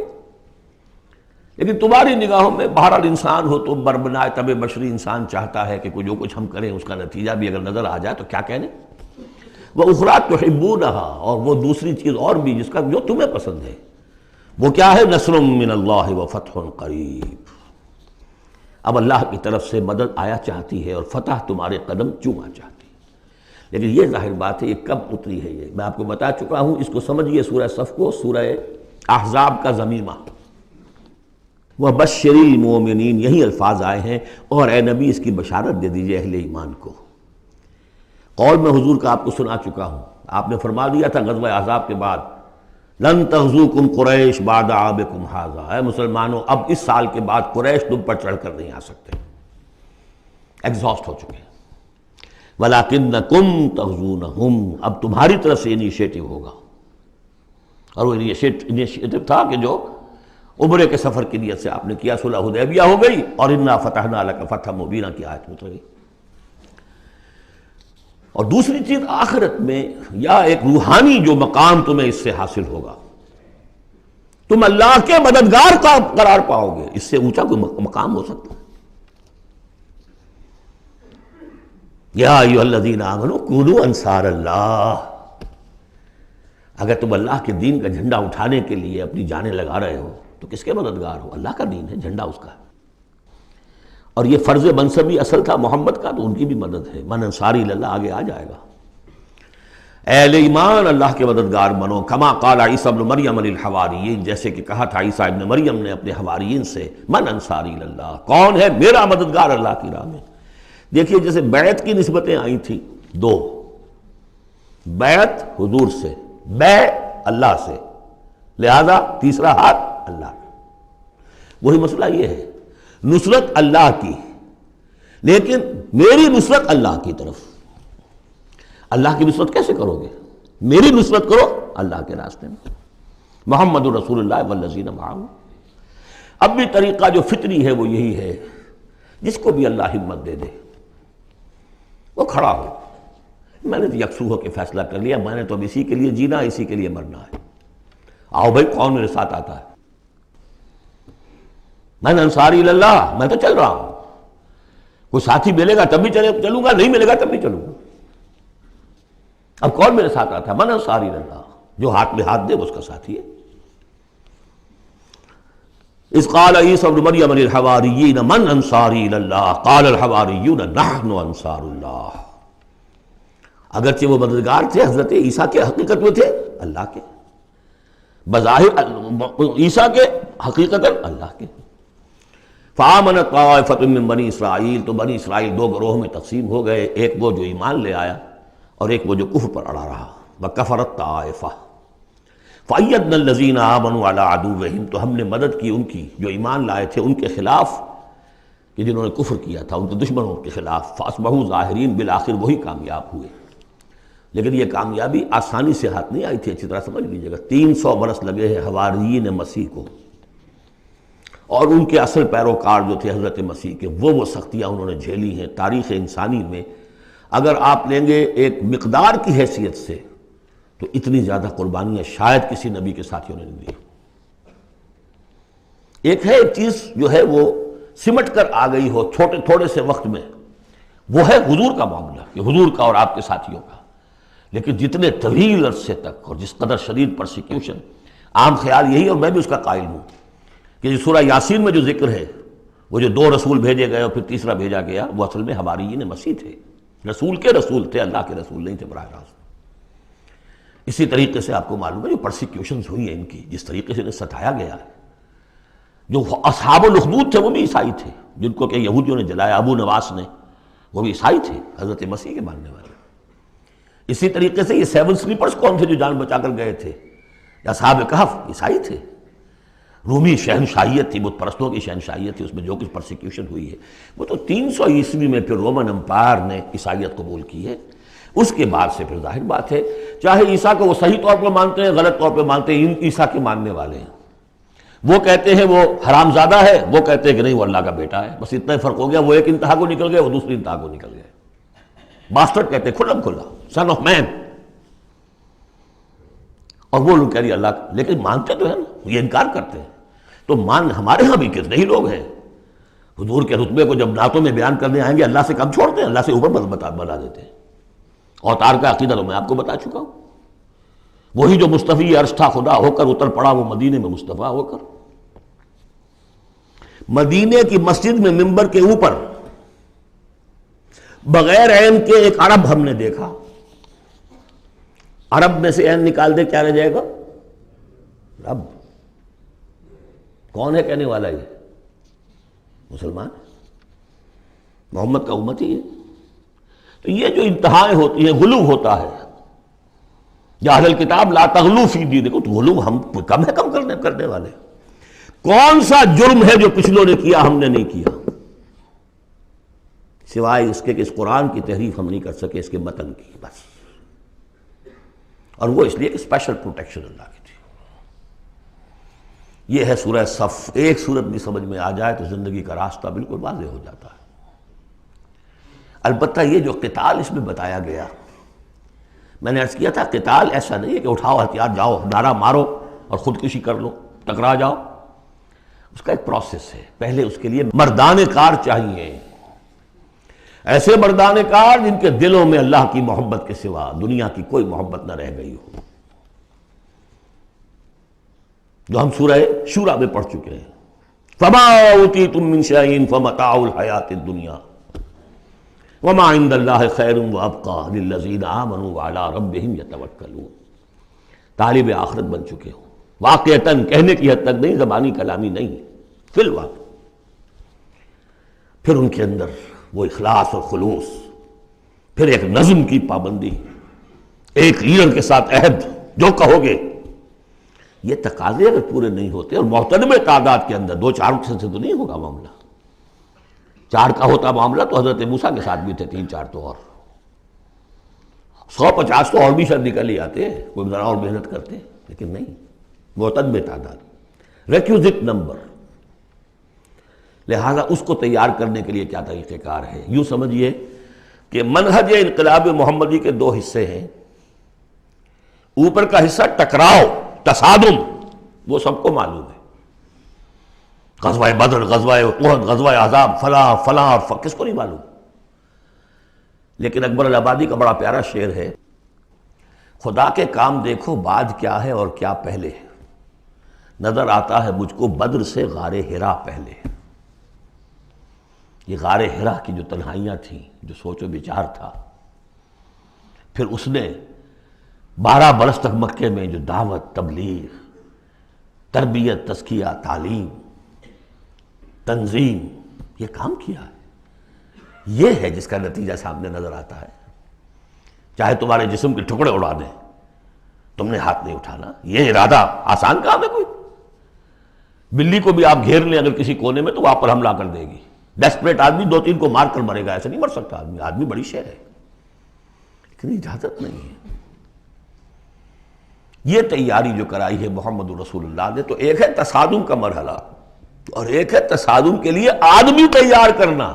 لیکن تمہاری نگاہوں میں بہرحال انسان ہو تو بربنائے طبع بشری انسان چاہتا ہے کہ کوئی جو کچھ ہم کریں اس کا نتیجہ بھی اگر نظر آ جائے تو کیا کہنے. وَأُخْرَىٰ تُحِبُّونَهَا، اور وہ دوسری چیز اور بھی جس کا جو تمہیں پسند ہے، وہ کیا ہے؟ نصر من اللہ وفتح قریب. اب اللہ کی طرف سے مدد آیا چاہتی ہے اور فتح تمہارے قدم چوما چاہتی ہے. لیکن یہ ظاہر بات ہے یہ کب اتری ہے؟ یہ میں آپ کو بتا چکا ہوں. اس کو سمجھیے سورہ صف کو سورہ احزاب کا ضمیمہ. وَبَشِّرِ الْمُؤْمِنِينَ، یہی الفاظ آئے ہیں، اور اے نبی اس کی بشارت دے دیجئے اہل ایمان کو. قول میں حضور کا آپ کو سنا چکا ہوں. آپ نے فرما دیا تھا غزوہ احزاب کے بعد، لن تغزوکم قریش بعد عامکم ھذا، اے مسلمانوں اب اس سال کے بعد قریش تم پر چڑھ کر نہیں آ سکتے، ایگزاسٹ ہو چکے ہیں. وَلَكِنَّكُمْ تَغْزُونَهُمْ، اب تمہاری طرف سے انیشیٹو ہوگا. اور وہ انیشیٹو تھا کہ جو عمرے کے سفر کی نیت سے آپ نے کیا. صلح حدیبیہ ہو گئی اور اِنَّا فَتَحْنَا لَكَ فَتْحًا مُبِينًا کی آیت اتر گئی. اور دوسری چیز آخرت میں یا ایک روحانی جو مقام تمہیں اس سے حاصل ہوگا، تم اللہ کے مددگار کا قرار پاؤ گے. اس سے اونچا کوئی مقام ہو سکتا ہے؟ یا ایھا الذین آمنوا کونوا انصار اللہ. اگر تم اللہ کے دین کا جھنڈا اٹھانے کے لیے اپنی جانیں لگا رہے ہو تو کس کے مددگار ہو؟ اللہ کا دین ہے، جھنڈا اس کا ہے. اور یہ فرض منصبی اصل تھا محمد کا، تو ان کی بھی مدد ہے. من انصاری اللہ آگے آ جائے گا. اہل ایمان اللہ کے مددگار بنو. کما قال عیسیٰ ابن مریم للحواریین، جیسے کہ کہا تھا عیسیٰ ابن مریم نے اپنے حواریین سے، من انصاری اللہ، کون ہے میرا مددگار اللہ کی راہ میں. دیکھیے جیسے بیعت کی نسبتیں آئی تھیں دو، بیعت حضور سے، بیع اللہ سے، لہذا تیسرا ہاتھ اللہ. وہی مسئلہ یہ ہے، نصرت اللہ کی، لیکن میری نصرت اللہ کی طرف. اللہ کی نصرت کیسے کرو گے؟ میری نصرت کرو اللہ کے راستے میں. محمد رسول اللہ والذین معہ. اب بھی طریقہ جو فطری ہے وہ یہی ہے، جس کو بھی اللہ ہمت دے دے وہ کھڑا ہو. میں نے تو یکسو ہو کے فیصلہ کر لیا، میں نے تو اب اسی کے لیے جینا، اسی کے لیے مرنا ہے. آؤ بھائی کون میرے ساتھ آتا ہے؟ میں انصاری اللہ، میں تو چل رہا ہوں. کوئی ساتھی ملے گا تب بھی چلوں گا، نہیں ملے گا تب بھی چلوں گا. اب کون میرے ساتھ آتا ہے؟ من انصاری اللہ، جو ہاتھ میں ہاتھ دے وہ اس کا ساتھی ہے. اذ قال عیسیٰ ابن مریم للحواریین من انصاری اللہ قال الحواریون نحن انصار اللہ. اگرچہ وہ مددگار تھے حضرت عیسیٰ کے، حقیقت میں تھے اللہ کے، بظاہر عیسیٰ کے، حقیقت اللہ کے. فآمنت طائفۃ من بنی اسرائیل، تو بنی اسرائیل دو گروہ میں تقسیم ہو گئے، ایک وہ جو ایمان لے آیا اور ایک وہ جو کفر پر اڑا رہا. وکفرت طائفہ فأیدنا الذین آمنوا علی عدوہم، تو ہم نے مدد کی ان کی جو ایمان لائے تھے ان کے خلاف کہ جنہوں نے کفر کیا تھا، ان کے دشمنوں کے خلاف. فاصبحوا ظاہرین، بالآخر وہی کامیاب ہوئے. لیکن یہ کامیابی آسانی سے ہاتھ نہیں آئی تھی، اچھی طرح سمجھ لیجیے گا. 300 برس لگے ہیں حواریین مسیح کو، اور ان کے اصل پیروکار جو تھے حضرت مسیح کے، وہ سختیاں انہوں نے جھیلی ہیں. تاریخ انسانی میں اگر آپ لیں گے ایک مقدار کی حیثیت سے تو اتنی زیادہ قربانیاں شاید کسی نبی کے ساتھیوں نے نہیں دی. ایک ہے ایک چیز جو ہے وہ سمٹ کر آ گئی ہو تھوڑے سے وقت میں، وہ ہے حضور کا معاملہ، کہ حضور کا اور آپ کے ساتھیوں کا. لیکن جتنے طویل عرصے تک اور جس قدر شدید پرسیکیوشن، عام خیال یہی، اور میں بھی اس کا قائل ہوں، کہ سورہ یاسین میں جو ذکر ہے، وہ جو 2 رسول بھیجے گئے اور پھر تیسرا بھیجا گیا، وہ اصل میں حواریین مسیح تھے. رسول کے رسول تھے، اللہ کے رسول نہیں تھے براہ راست. اسی طریقے سے آپ کو معلوم ہے جو پرسیکیوشنز ہوئی ہیں ان کی، جس طریقے سے انہیں ستایا گیا ہے. جو اصحاب الاخدود تھے وہ بھی عیسائی تھے، جن کو کہ یہودیوں نے جلایا. ابو نواس نے، وہ بھی عیسائی تھے، حضرت مسیح کے ماننے والے. اسی طریقے سے یہ 7 سلیپرز کون تھے جو جان بچا کر گئے تھے؟ اصحاب کہف عیسائی تھے. رومی شہنشاہیت تھی، بت پرستوں کی شہنشاہیت تھی، اس میں جو کچھ پرسیکیوشن ہوئی ہے وہ تو 300 عیسوی میں پھر رومن امپائر نے عیسائیت قبول کی ہے. اس کے بعد سے پھر ظاہر بات ہے، چاہے عیسیٰ کو وہ صحیح طور پہ مانتے ہیں، غلط طور پہ مانتے ہیں، عیسیٰ کے ماننے والے ہیں. وہ کہتے ہیں وہ حرام زادہ ہے، وہ کہتے ہیں کہ نہیں وہ اللہ کا بیٹا ہے. بس اتنا ہی فرق ہو گیا، وہ ایک انتہا کو نکل گئے، وہ دوسری انتہا کو نکل گئے. باسٹرڈ کہتے ہیں کھلم کھلا، سن آف مین. اور وہ لوگ کہہ رہے اللہ کا، لیکن مانتے تو ہیں نا، یہ انکار کرتے ہیں. تو ہمارے ہاں بھی کتنے ہی لوگ ہیں حضور کے رتبے کو جب نعتوں میں بیان کرنے آئیں گے اللہ سے کم چھوڑتے ہیں، اللہ سے اوپر بنا دیتے ہیں۔ اوتار کا عقیدہ تو میں آپ کو بتا چکا ہوں، وہی جو مصطفی عرش تھا خدا ہو کر اتر پڑا وہ مدینے میں مصطفیٰ ہو کر۔ مدینے کی مسجد میں ممبر کے اوپر بغیر عین کے ایک عرب ہم نے دیکھا، عرب میں سے عین نکال دے کیا رہ جائے گا؟ رب۔ کون ہے کہنے والا؟ یہ مسلمان، محمد کا امتی ہے۔ تو یہ جو انتہائیں ہوتی ہیں، غلو ہوتا ہے، یا اہل الکتاب لا تغلو فی دینکم، تو غلو ہم کم ہے، کم کرنے والے۔ کون سا جرم ہے جو پچھلوں نے کیا ہم نے نہیں کیا، سوائے اس کے کہ اس قرآن کی تحریف ہم نہیں کر سکے، اس کے متن کی، بس۔ اور وہ اس لیے کہ اسپیشل پروٹیکشن اللہ کی تھی۔ یہ ہے سورہ صف۔ ایک سورت بھی سمجھ میں آ جائے تو زندگی کا راستہ بالکل واضح ہو جاتا ہے۔ البتہ یہ جو قتال اس میں بتایا گیا، میں نے عرض کیا تھا قتال ایسا نہیں ہے کہ اٹھاؤ ہتھیار جاؤ نعرہ مارو اور خودکشی کر لو، ٹکرا جاؤ۔ اس کا ایک پروسیس ہے، پہلے اس کے لیے مردان کار چاہیے، ایسے مردان کار جن کے دلوں میں اللہ کی محبت کے سوا دنیا کی کوئی محبت نہ رہ گئی ہو، جو ہم سورہ شورى میں پڑھ چکے ہیں۔ فما اوتیتم من شیء فمتاع الحیاۃ الدنیا وما عند اللہ خیر وابقى للذین آمنوا وعلی ربہم یتوکلون۔ طالب آخرت بن چکے ہو، واقعتاً، کہنے کی حد تک نہیں، زبانی کلامی نہیں، فی الواقع۔ پھر ان کے اندر وہ اخلاص اور خلوص، پھر ایک نظم کی پابندی، ایک لیڈر کے ساتھ عہد، جو کہو گے۔ یہ تقاضے اگر پورے نہیں ہوتے، اور محترم تعداد کے اندر 2-4 سے تو نہیں ہوگا معاملہ۔ 4 کا ہوتا معاملہ تو حضرت موسیٰ کے ساتھ بھی تھے، 3-4 تو اور 150 تو اور بھی شاید نکل ہی آتے، کوئی ذرا اور محنت کرتے، لیکن نہیں، معتدل تعداد، ریکوزٹ نمبر۔ لہذا اس کو تیار کرنے کے لیے کیا طریقہ کار ہے؟ یوں سمجھیے کہ منہج انقلاب محمدی کے 2 حصے ہیں۔ اوپر کا حصہ ٹکراؤ، تصادم، وہ سب کو معلوم ہے، غزوہ بدر، غزوہ احد، غزوہ احزاب، فلاں فلاں اور کس کو نہیں معلوم؟ لیکن اکبر الآبادی کا بڑا پیارا شعر ہے، خدا کے کام دیکھو بعد کیا ہے اور کیا پہلے ہے، نظر آتا ہے مجھ کو بدر سے غار حرا پہلے۔ یہ غار حرا کی جو تنہائیاں تھیں، جو سوچ و بچار تھا، پھر اس نے 12 برس تک مکے میں جو دعوت، تبلیغ، تربیت، تزکیہ، تعلیم، تنظیم، یہ کام کیا ہے۔ یہ ہے جس کا نتیجہ سامنے نظر آتا ہے۔ چاہے تمہارے جسم کے ٹکڑے اڑا دیں، تم نے ہاتھ نہیں اٹھانا۔ یہ ارادہ آسان کام ہے کوئی؟ بلی کو بھی آپ گھیر لیں اگر کسی کونے میں تو وہ آپ پر حملہ کر دے گی۔ ڈیسپریٹ آدمی 2-3 کو مار کر مرے گا، ایسے نہیں مر سکتا آدمی۔ آدمی بڑی شے ہے، لیکن اجازت نہیں ہے۔ یہ تیاری جو کرائی ہے محمد رسول اللہ نے، تو ایک ہے تصادم کا مرحلہ، اور ایک ہے تصادم کے لیے آدمی تیار کرنا۔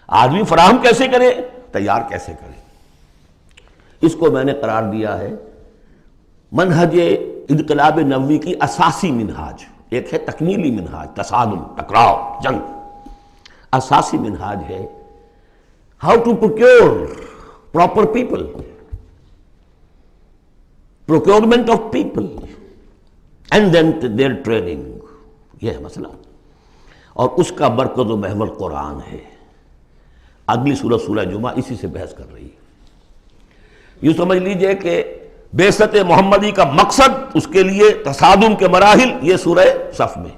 آدمی فراہم کیسے کرے، تیار کیسے کرے؟ اس کو میں نے قرار دیا ہے منہج انقلاب نبوی کی اساسی منہاج۔ ایک ہے تکمیلی منہاج، تصادم، ٹکراؤ، جنگ۔ اساسی منہاج ہے how to procure proper people, procurement of people and then their training۔ یہ ہے مسئلہ، اور اس کا مرکز و محور قرآن ہے۔ اگلی سورہ، سورہ جمعہ، اسی سے بحث کر رہی ہے۔ یوں سمجھ لیجئے کہ بعثت محمدی کا مقصد، اس کے لیے تصادم کے مراحل، یہ سورہ صف میں،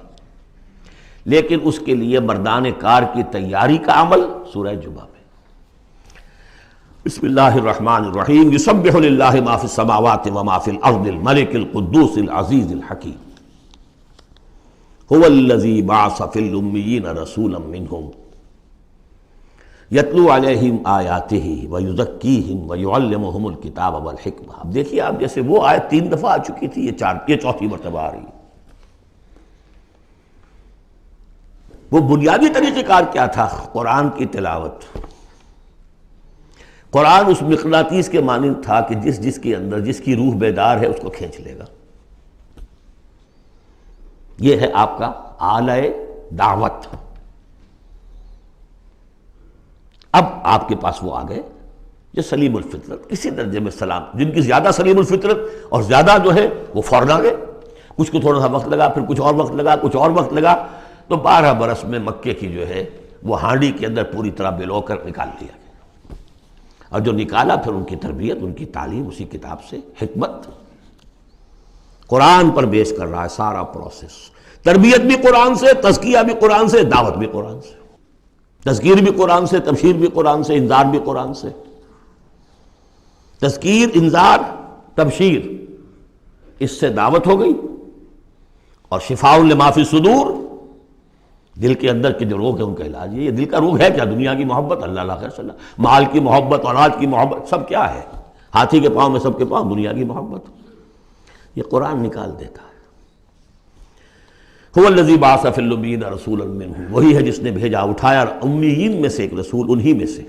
لیکن اس کے لیے مردان کار کی تیاری کا عمل سورہ جمعہ میں۔ بسم اللہ الرحمن الرحیم۔ یسبح للہ ما فی السماوات وما فی الارض الملک القدوس العزیز الحکیم۔ هو الذی بعث فی الامیین رسولا منہم یتلو علیہم آیاتہ ویزکیہم ویعلمہم الکتاب والحکمہ۔ اب دیکھیے آپ، جیسے وہ آیت 3 دفعہ آ چکی تھی، یہ 4تھی مرتبہ آ رہی ہے۔ وہ بنیادی طریقہ کار کیا تھا؟ قرآن کی تلاوت۔ قرآن اس مقناطیس کے مانند تھا کہ جس کے اندر جس کی روح بیدار ہے اس کو کھینچ لے گا۔ یہ ہے آپ کا آلہ دعوت۔ اب آپ کے پاس وہ آ گئے جو سلیم الفطرت، کسی درجے میں سلام، جن کی زیادہ سلیم الفطرت اور زیادہ جو ہے وہ فوراً آ گئے، کچھ کو تھوڑا سا وقت لگا، پھر کچھ اور وقت لگا، کچھ اور وقت لگا، تو 12 برس میں مکے کی جو ہے وہ ہانڈی کے اندر پوری طرح بلو کر نکال دیا گیا۔ اور جو نکالا پھر ان کی تربیت، ان کی تعلیم اسی کتاب سے، حکمت قرآن پر بیس کر رہا ہے سارا پروسیس، تربیت بھی قرآن سے، تزکیہ بھی قرآن سے، دعوت بھی قرآن سے، تذکیر بھی قرآن سے، تبشیر بھی قرآن سے، انذار بھی قرآن سے۔ تذکیر، انذار، تبشیر، اس سے دعوت ہو گئی، اور شفاء لما فی الصدور، دل کے اندر کے جو روگ ہے ان کا علاج ہے۔ یہ دل کا روگ ہے کیا؟ دنیا کی محبت، اللہ خیر صلی اللہ، مال کی محبت، اولاد کی محبت، سب کیا ہے؟ ہاتھی کے پاؤں میں سب کے پاؤں دنیا کی محبت۔ یہ قرآن نکال دیتا ہے۔ هو الذی بعث فی الامیین رسولا منہم، وہی ہے جس نے بھیجا، اٹھایا امیین میں سے ایک رسول، انہی میں سے،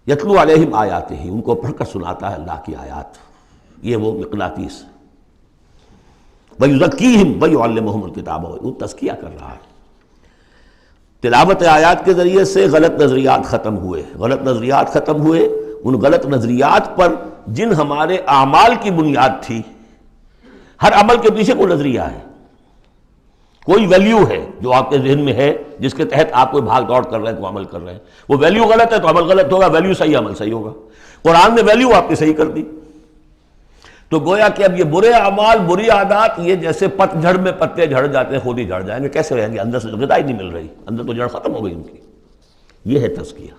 یتلو علیہم آیاتہ، ان کو پڑھ کر سناتا ہے اللہ کی آیات، یہ وہ مقناطیس، وَيُزَكِّيهِمْ وَيُعَلِّمُهُمُ الْكِتَابَ، وہ تزکیہ کر رہا ہے۔ تلاوت آیات کے ذریعے سے غلط نظریات ختم ہوئے، غلط نظریات ختم ہوئے، ان غلط نظریات پر جن ہمارے اعمال کی بنیاد تھی، ہر عمل کے پیچھے کوئی نظریہ ہے، کوئی ویلیو ہے جو آپ کے ذہن میں ہے، جس کے تحت آپ کوئی بھاگ دوڑ کر رہے ہیں، کوئی عمل کر رہے ہیں، وہ ویلیو غلط ہے تو عمل غلط ہوگا، ویلیو صحیح عمل صحیح ہوگا۔ قرآن نے ویلیو آپ کی صحیح کر دی، تو گویا کہ اب یہ برے اعمال، بری عادات، یہ جیسے پت جھڑ میں پتے جھڑ جاتے ہیں، خود ہی جھڑ جائیں گے، کیسے رہیں گے؟ اندر سے تو غذا ہی نہیں مل رہی، اندر تو جڑ ختم ہو گئی ان کی۔ یہ ہے تزکیہ۔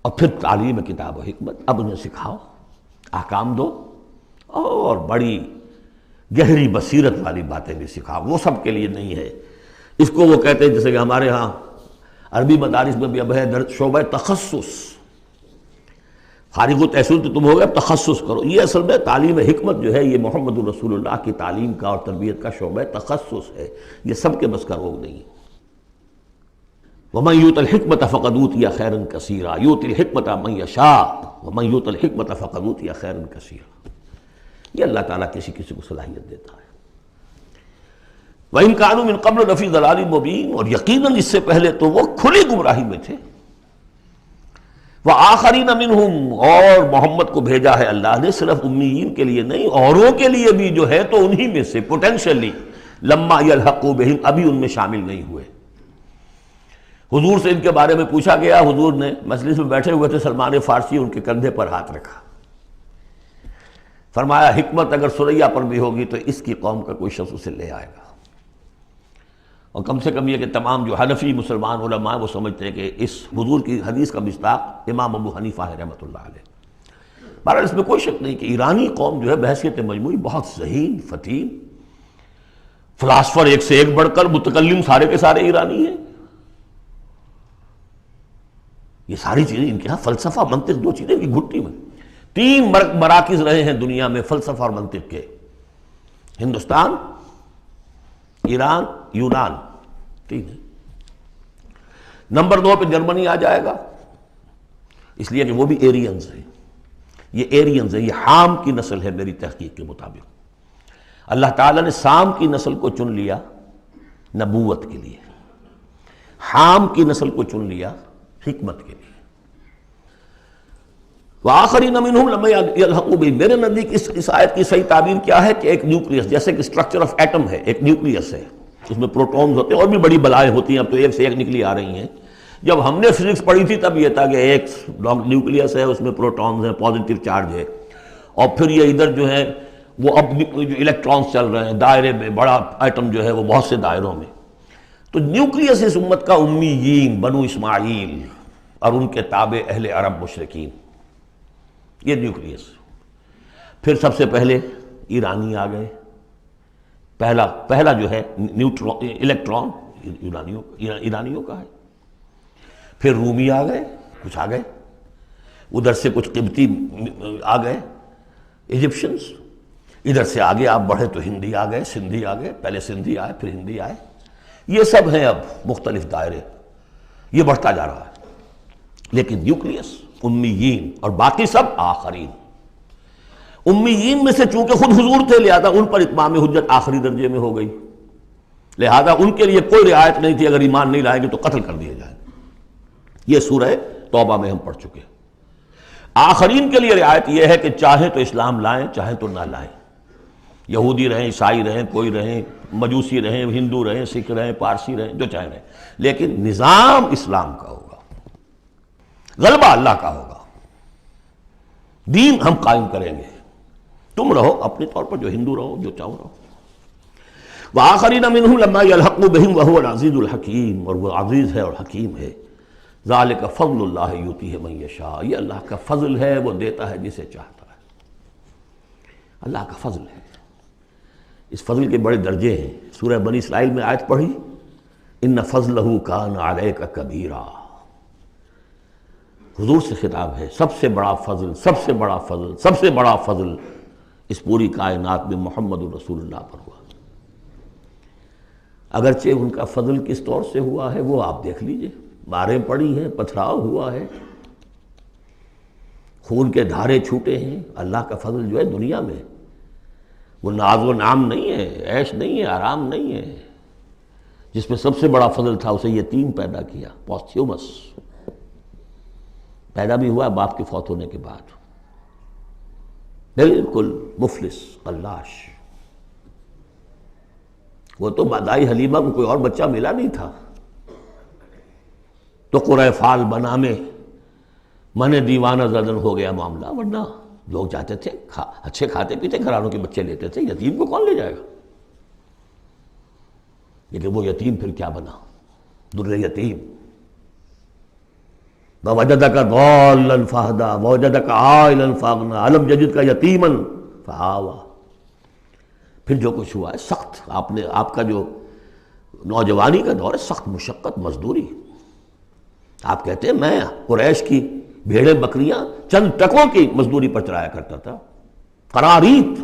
اور پھر تعلیم کتاب و حکمت، اب انہیں سکھاؤ، احکام دو، اور بڑی گہری بصیرت والی باتیں بھی سکھاؤ، وہ سب کے لیے نہیں ہے۔ اس کو وہ کہتے ہیں، جیسے کہ ہمارے ہاں عربی مدارس میں بھی اب ہے شعبہ تخصص، فارغ التحصیل تو تم ہو گئے، اب تخصص کرو۔ یہ اصل میں تعلیم حکمت جو ہے، یہ محمد الرسول اللہ کی تعلیم کا اور تربیت کا شعبہ تخصص ہے، یہ سب کے بس کا روگ نہیں ہے۔ وَمَنْ يُؤْتَ الْحِكْمَةَ فَقَدْ أُوتِيَ خَيْرًا كَثِيرًا يُؤْتِي الْحِكْمَةَ مَنْ يَشَاءُ وَمَنْ يُؤْتَ الْحِكْمَةَ فَقَدْ أُوتِيَ خَيْرًا كَثِيرًا۔ یہ اللہ تعالیٰ کسی کسی کو صلاحیت دیتا ہے۔ وَإِنْ كَانُوا مِنْ قَبْلُ لَفِي ضَلَالٍ مُبِينٍ، اور یقیناً اس سے پہلے تو وہ کھلی گمراہی میں تھے۔ وَآخَرِينَ مِنْهُمْ، اور محمد کو بھیجا ہے اللہ نے صرف امیین کے لیے نہیں، اوروں کے لیے بھی جو ہے تو انہی میں سے پوٹینشلی، لَمَّا يَلْحَقُوا بِهِمْ، ابھی ان میں شامل نہیں ہوئے۔ حضور سے ان کے بارے میں پوچھا گیا، حضور نے مجلس میں بیٹھے ہوئے تھے، سلمان فارسی ان کے کندھے پر ہاتھ رکھا، فرمایا حکمت اگر سریا پر بھی ہوگی تو اس کی قوم کا کوئی شخص اسے لے آئے گا۔ اور کم سے کم یہ کہ تمام جو حنفی مسلمان علماء وہ سمجھتے ہیں کہ اس حضور کی حدیث کا مصداق امام ابو حنیفہ ہے رحمۃ اللہ علیہ۔ بہرحال اس میں کوئی شک نہیں کہ ایرانی قوم جو ہے بحیثیت مجموعی بہت ذہین، فتین، فلاسفر ایک سے ایک بڑھ کر، متکلم سارے کے سارے ایرانی ہیں۔ یہ ساری چیزیں ان کے ہاں، فلسفہ، منطق، دو چیزیں کی گھٹی میں۔ 3 مراکز رہے ہیں دنیا میں فلسفہ اور منطق کے، ہندوستان، ایران، یونان، 3 ہے۔ نمبر 2 پہ جرمنی آ جائے گا، اس لیے کہ وہ بھی ایرینز ہیں۔ یہ ایرینز ہیں، یہ حام کی نسل ہے میری تحقیق کے مطابق۔ اللہ تعالیٰ نے سام کی نسل کو چن لیا نبوت کے لیے، حام کی نسل کو چن لیا حکمت کے لیے۔ وآخرین منہم لما یلحقوا بہم، میرے نزدیک اس آیت کی صحیح تعبیر کیا ہے کہ ایک نیوکلیس، جیسے کہ اسٹرکچر آف ایٹم ہے، ایک نیوکلیس ہے، اس میں پروٹونز ہوتے ہیں، اور بھی بڑی بلائیں ہوتی ہیں، اب تو ایک سے ایک نکلی آ رہی ہیں۔ جب ہم نے فزکس پڑھی تھی تب یہ تھا کہ ایک نیوکلیس ہے، اس میں پروٹونز ہیں، پازیٹیو چارج ہے، اور پھر یہ ادھر جو ہے وہ اب جو الیکٹرانز چل رہے ہیں دائرے میں، بڑا ایٹم جو ہے وہ بہت سے دائروں میں۔ تو نیوکلیس اس امت کا امیین، بنو اسماعیل اور ان کے تابع اہل عرب مشرکین، یہ نیوکلیس۔ پھر سب سے پہلے ایرانی آ گئے، پہلا جو ہے نیوٹرون، الیکٹران ایرانیوں کا ہے۔ پھر رومی آ گئے، کچھ آ گئے ادھر سے، کچھ قبطی آ گئے، ایجپشنز، ادھر سے آگے آپ بڑھے تو ہندی آ گئے، سندھی آ گئے، پہلے سندھی آئے پھر ہندی آئے، یہ سب ہیں اب مختلف دائرے، یہ بڑھتا جا رہا ہے۔ لیکن نیوکلیس امیین، اور باقی سب آخرین۔ امیین میں سے چونکہ خود حضور تھے لہذا ان پر اتمام حجت آخری درجے میں ہو گئی، لہذا ان کے لیے کوئی رعایت نہیں تھی، اگر ایمان نہیں لائیں گے تو قتل کر دیے جائیں۔ یہ سورہ توبہ میں ہم پڑھ چکے ہیں۔ آخرین کے لیے رعایت یہ ہے کہ چاہیں تو اسلام لائیں چاہیں تو نہ لائیں، یہودی رہیں، عیسائی رہیں، کوئی رہیں، مجوسی رہیں، ہندو رہیں، سکھ رہیں، پارسی رہیں، جو چاہیں رہیں، لیکن نظام اسلام کا ہوگا، غلبہ اللہ کا ہوگا، دین ہم قائم کریں گے، تم رہو اپنے طور پر جو ہندو رہو، جو چاہو رہو۔ وآخرین منہم لما یلحقوا بہم وہو العزیز الحکیم، اور وہ عزیز ہے اور حکیم ہے۔ ذالک فضل اللہ یؤتیہ من یشاء، یہ اللہ کا فضل ہے، وہ دیتا ہے جسے چاہتا ہے، اللہ کا فضل ہے۔ اس فضل کے بڑے درجے ہیں۔ سورہ بنی اسرائیل میں آیت پڑھی، ان فضلہ کان علیک کبیرا، حضور سے خطاب ہے، سب سے بڑا فضل، سب سے بڑا فضل، سب سے بڑا فضل اس پوری کائنات میں محمد رسول اللہ پر ہوا۔ اگرچہ ان کا فضل کس طور سے ہوا ہے وہ آپ دیکھ لیجئے، ماریں پڑی ہیں، پتھراؤ ہوا ہے، خون کے دھارے چھوٹے ہیں۔ اللہ کا فضل جو ہے دنیا میں وہ ناز و نام نہیں ہے، عیش نہیں ہے، آرام نہیں ہے۔ جس میں سب سے بڑا فضل تھا اسے یتیم پیدا کیا، پوستھیومس پیدا بھی ہوا باپ کے فوت ہونے کے بعد، بالکل مفلس قلاش۔ وہ تو مادائی حلیمہ کو کوئی اور بچہ ملا نہیں تھا تو قرۂ فال بنا میں من دیوانہ زدن ہو گیا معاملہ، ورنہ لوگ جاتے تھے، اچھے کھاتے پیتے گھرانوں کے بچے لیتے تھے، یتیم کو کون لے جائے گا؟ لیکن وہ یتیم پھر کیا بنا؟ در یتیم۔ وَوَجَدَكَ ضَالًّا فَهَدَىٰ وَوَجَدَكَ عَائِلًا فَأَغْنَىٰ أَلَمْ يَجِدْكَ يَتِيمًا فَآوَىٰ۔ پھر جو کچھ ہوا ہے سخت، آپ کا جو نوجوانی کا دور ہے، سخت مشقت مزدوری۔ آپ کہتے ہیں میں قریش کی بھیڑیں بکریاں چند ٹکوں کی مزدوری پر چلایا کرتا تھا، قراریت،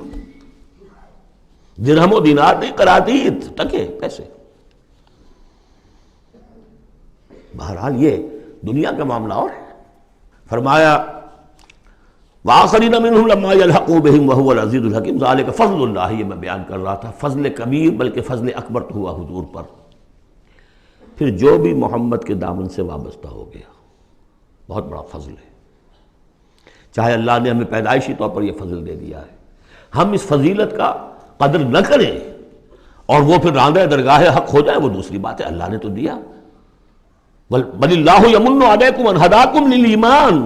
درہم و دینار نہیں، قراریت، ٹکے پیسے۔ بہرحال یہ دنیا کا معاملہ اور ہے۔ فرمایا وآخرین منہم لما یلحقوا بہم وہو العزیز الحکیم، ذالک فضل اللہ، یہ میں بیان کر رہا تھا، فضل کبیر بلکہ فضل اکبر تو ہوا حضور پر۔ پھر جو بھی محمد کے دامن سے وابستہ ہو گیا، بہت بڑا فضل ہے۔ چاہے اللہ نے ہمیں پیدائشی طور پر یہ فضل دے دیا ہے، ہم اس فضیلت کا قدر نہ کریں اور وہ پھر راندہ درگاہ حق ہو جائے، وہ دوسری بات ہے، اللہ نے تو دیا۔ بل اللہ یمن علیکم ان ہداکم للایمان،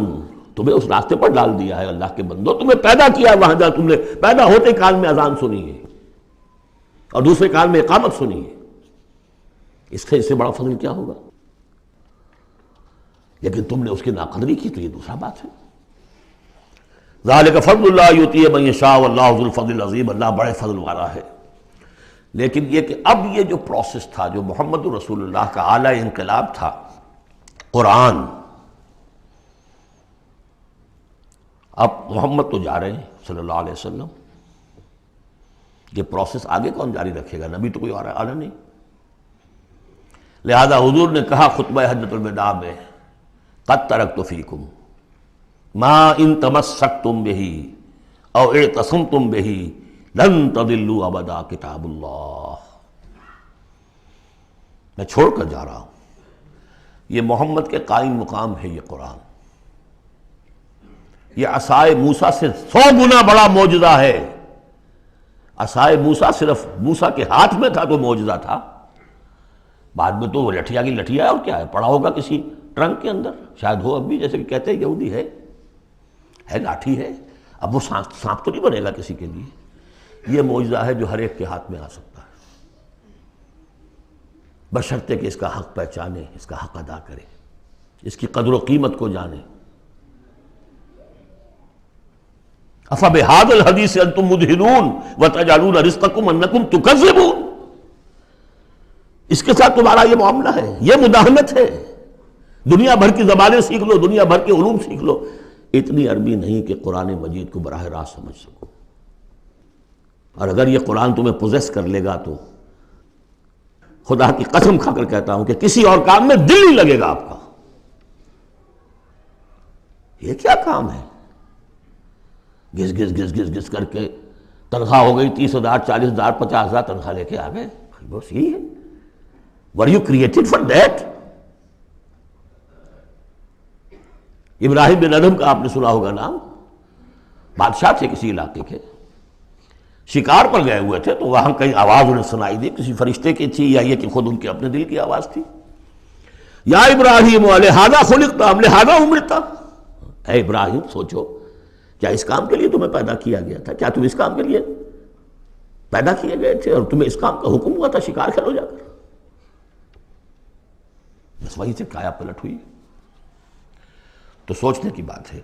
تمہیں اس راستے پر ڈال دیا ہے اللہ کے بندو، تمہیں پیدا کیا ہے وہاں جہاں تم نے پیدا ہوتے کان میں اذان سنی ہے اور دوسرے کان میں اقامت سنی ہے، اس سے بڑا فضل کیا ہوگا؟ لیکن تم نے اس کی ناقدری کی تو یہ دوسرا بات ہے۔ ذالک فضل اللہ یؤتیہ من یشاء واللہ ذو الفضل العظیم، اللہ بڑے فضل والا ہے۔ لیکن یہ کہ اب یہ جو پروسیس تھا، جو محمد رسول اللہ کا اعلی انقلاب تھا، قرآن، اب محمد تو جا رہے ہیں صلی اللہ علیہ وسلم، یہ پروسیس آگے کون جاری رکھے گا؟ نبی تو کوئی اور آنا نہیں۔ لہذا حضور نے کہا خطبہ حجۃ الوداع میں، قد ترکت فیکم ما ان تمسکتم بہ او اعتصمتم بہ لن تضلوا ابدا کتاب اللہ، میں چھوڑ کر جا رہا ہوں، یہ محمد کے قائم مقام ہے یہ قرآن، یہ عصائے موسیٰ سے 100 گنا بڑا معجزہ ہے۔ عصائے موسیٰ صرف موسیٰ کے ہاتھ میں تھا تو معجزہ تھا، بعد میں تو وہ لٹھیا کی لٹھیا ہے، اور کیا ہے، پڑا ہوگا کسی ٹرنک کے اندر، شاید ہو اب بھی، جیسے کہ کہتے ہیں یہودی ہے لاٹھی ہے، اب وہ سانپ تو نہیں بنے گا کسی کے لیے۔ یہ معجزہ ہے جو ہر ایک کے ہاتھ میں آ سکتا ہے، بشرطے کہ اس کا حق پہچانے، اس کا حق ادا کرے، اس کی قدر و قیمت کو جانے۔ افبہذا الحدیث انتم مدہنون وتجعلون رزقکم انکم تکذبون، اس کے ساتھ تمہارا یہ معاملہ ہے، یہ مداہنت ہے۔ دنیا بھر کی زبانیں سیکھ لو، دنیا بھر کے علوم سیکھ لو، اتنی عربی نہیں کہ قرآن مجید کو براہ راست سمجھ سکو، اور اگر یہ قرآن تمہیں پوزیس کر لے گا تو خدا کی قسم کھا کر کہتا ہوں کہ کسی اور کام میں دل نہیں لگے گا آپ کا۔ یہ کیا کام ہے؟ گھس گھس گھس گھس گھس کر کے تنخواہ ہو گئی 30,000 40,000 50,000 تنخواہ لے کے آ گئے. بس یہی ہے. Were you created for that? ابراہیم بن ادھم کا آپ نے سنا ہوگا نام. بادشاہ تھے کسی علاقے کے, شکار پر گئے ہوئے تھے, تو وہاں کہیں آواز انہیں سنائی دی, کسی فرشتے کی تھی یا یہ کہ خود ان کے اپنے دل کی آواز تھی. یا ابراہیم لہذا خلقت ام لہذا امرت. اے ابراہیم سوچو, کیا اس کام کے لیے تمہیں پیدا کیا گیا تھا؟ کیا تم اس کام کے لیے پیدا کیے گئے تھے اور تمہیں اس کام کا حکم ہوا تھا شکار کھیلو جا کر؟ بس وہیں سے کایا پلٹ ہوئی. تو سوچنے کی بات ہے.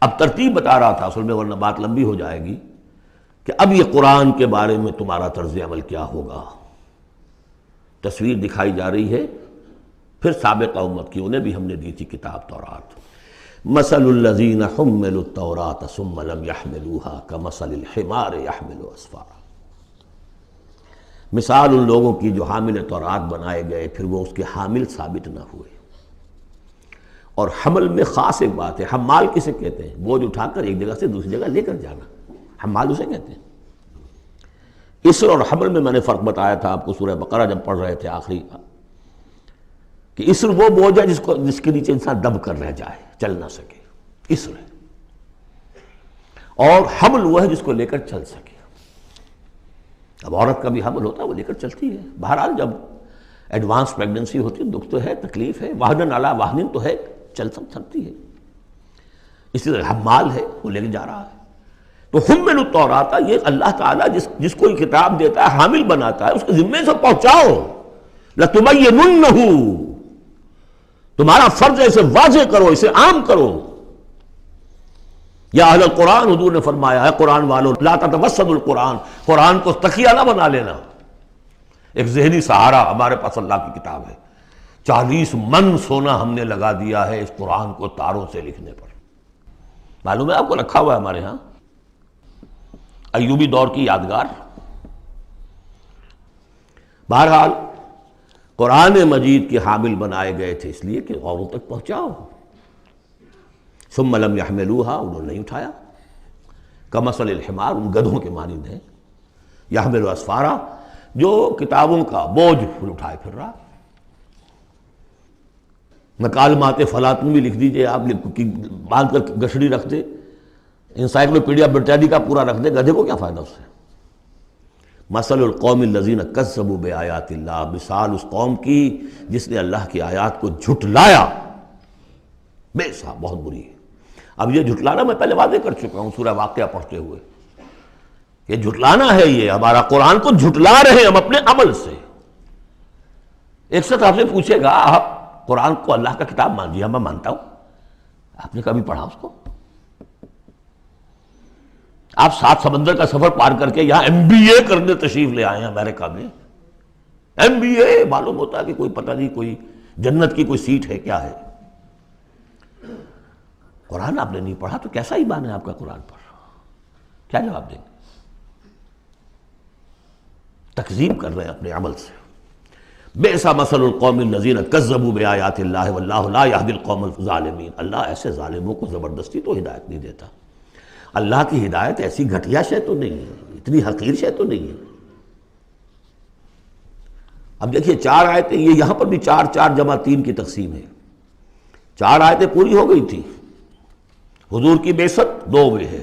اب ترتیب بتا رہا تھا اصل میں, ورنہ بات لمبی ہو جائے گی, کہ اب یہ قرآن کے بارے میں تمہارا طرز عمل کیا ہوگا. تصویر دکھائی جا رہی ہے پھر سابقہ امت کی, انہیں بھی ہم نے دی تھی کتاب تورات. مثل الذین حملوا التوراۃ ثم لم يحملوها كمثل الحمار يحمل اسفارا. مثال ان لوگوں کی جو حامل تورات بنائے گئے پھر وہ اس کے حامل ثابت نہ ہوئے. اور حمل میں خاص ایک بات ہے, حمال کسے کہتے ہیں؟ بوجھ اٹھا کر ایک جگہ سے دوسری جگہ لے کر جانا, حمال اسے کہتے ہیں. اسر اور حمل میں نے فرق بتایا تھا آپ کو سورہ بقرہ جب پڑھ رہے تھے آخری, کہ اسر وہ بوجھ ہے جس کے نیچے انسان دب کر رہ جائے, چل نہ سکے, اسر ہے. اور حمل وہ ہے جس کو لے کر چل سکے. اب عورت کا بھی حمل ہوتا ہے, وہ لے کر چلتی ہے. بہرحال جب ایڈوانس پریگننسی ہوتی ہے, دکھ تو ہے, تکلیف ہے, واہنن علی واہنن تو ہے, چل سکتی ہے. اسی طرح حمال ہے, وہ لے کے جا رہا ہے. تو حملوا التوراۃ, یہ اللہ تعالیٰ جس کو یہ کتاب دیتا ہے, حامل بناتا ہے, اس کے ذمے سے پہنچاؤ. لتبیننہ, تمہارا فرض ہے اسے واضح کرو, اسے عام کرو. یا اہل القرآن, حضور نے فرمایا ہے قرآن والوں, لا تتوسدوا القرآن, قرآن کو تکیہ نہ بنا لینا. ایک ذہنی سہارا ہمارے پاس اللہ کی کتاب ہے. 40 من سونا ہم نے لگا دیا ہے اس قرآن کو تاروں سے لکھنے پر. معلوم ہے آپ کو, رکھا ہوا ہے ہمارے ہاں, ایوبی دور کی یادگار. بہرحال قرآن مجید کے حامل بنائے گئے تھے اس لیے کہ اوروں تک پہنچاؤ. ثم لم يحملوها, انہوں نے نہیں اٹھایا. کمثل الحمار, ان گدھوں کے مانند ہیں. يحمل اسفارا, جو کتابوں کا بوجھ اٹھائے پھر رہا. مکالمات فلاطن بھی لکھ دیجئے آپ, باندھ کر گشڑی رکھ دے, انسائکلوپیڈیا برٹانی کا پورا رکھ دے, گدھے کو کیا فائدہ اس سے. مثل القوم الذین کذبوا بآیات اللہ, مثال اس قوم کی جس نے اللہ کی آیات کو جھٹلایا. بے صاحب, بہت بری ہے. اب یہ جھٹلانا میں پہلے واضح کر چکا ہوں سورہ واقعہ پڑھتے ہوئے. یہ جھٹلانا ہے, یہ ہمارا قرآن کو جھٹلا رہے ہیں ہم اپنے عمل سے. ایک شخص آپ سے پوچھے گا, آپ قرآن کو اللہ کا کتاب مان لیا؟ میں مانتا ہوں. آپ نے کبھی پڑھا اس کو؟ آپ 7 سمندر کا سفر پار کر کے یہاں MBA کرنے تشریف لے آئے ہیں امریکہ میں. MBA معلوم ہوتا ہے کہ کوئی پتہ نہیں, کوئی جنت کی کوئی سیٹ ہے, کیا ہے. قرآن آپ نے نہیں پڑھا تو کیسا ایمان ہے آپ کا قرآن پر؟ کیا جواب دیں گے؟ تکذیب کر رہے ہیں اپنے عمل سے. بئس مثل القوم الذین کذبوا بآیات اللہ واللہ لا یہدی القوم الظالمین. اللہ ایسے ظالموں کو زبردستی تو ہدایت نہیں دیتا. اللہ کی ہدایت ایسی گھٹیا شے تو نہیں ہے, اتنی حقیر شے تو نہیں ہے. اب دیکھیے 4 آیتیں, یہ یہاں پر بھی 4 4 جمع 3 کی تقسیم ہے. 4 آیتیں پوری ہو گئی تھی. حضور کی بعثت 2 میں ہے.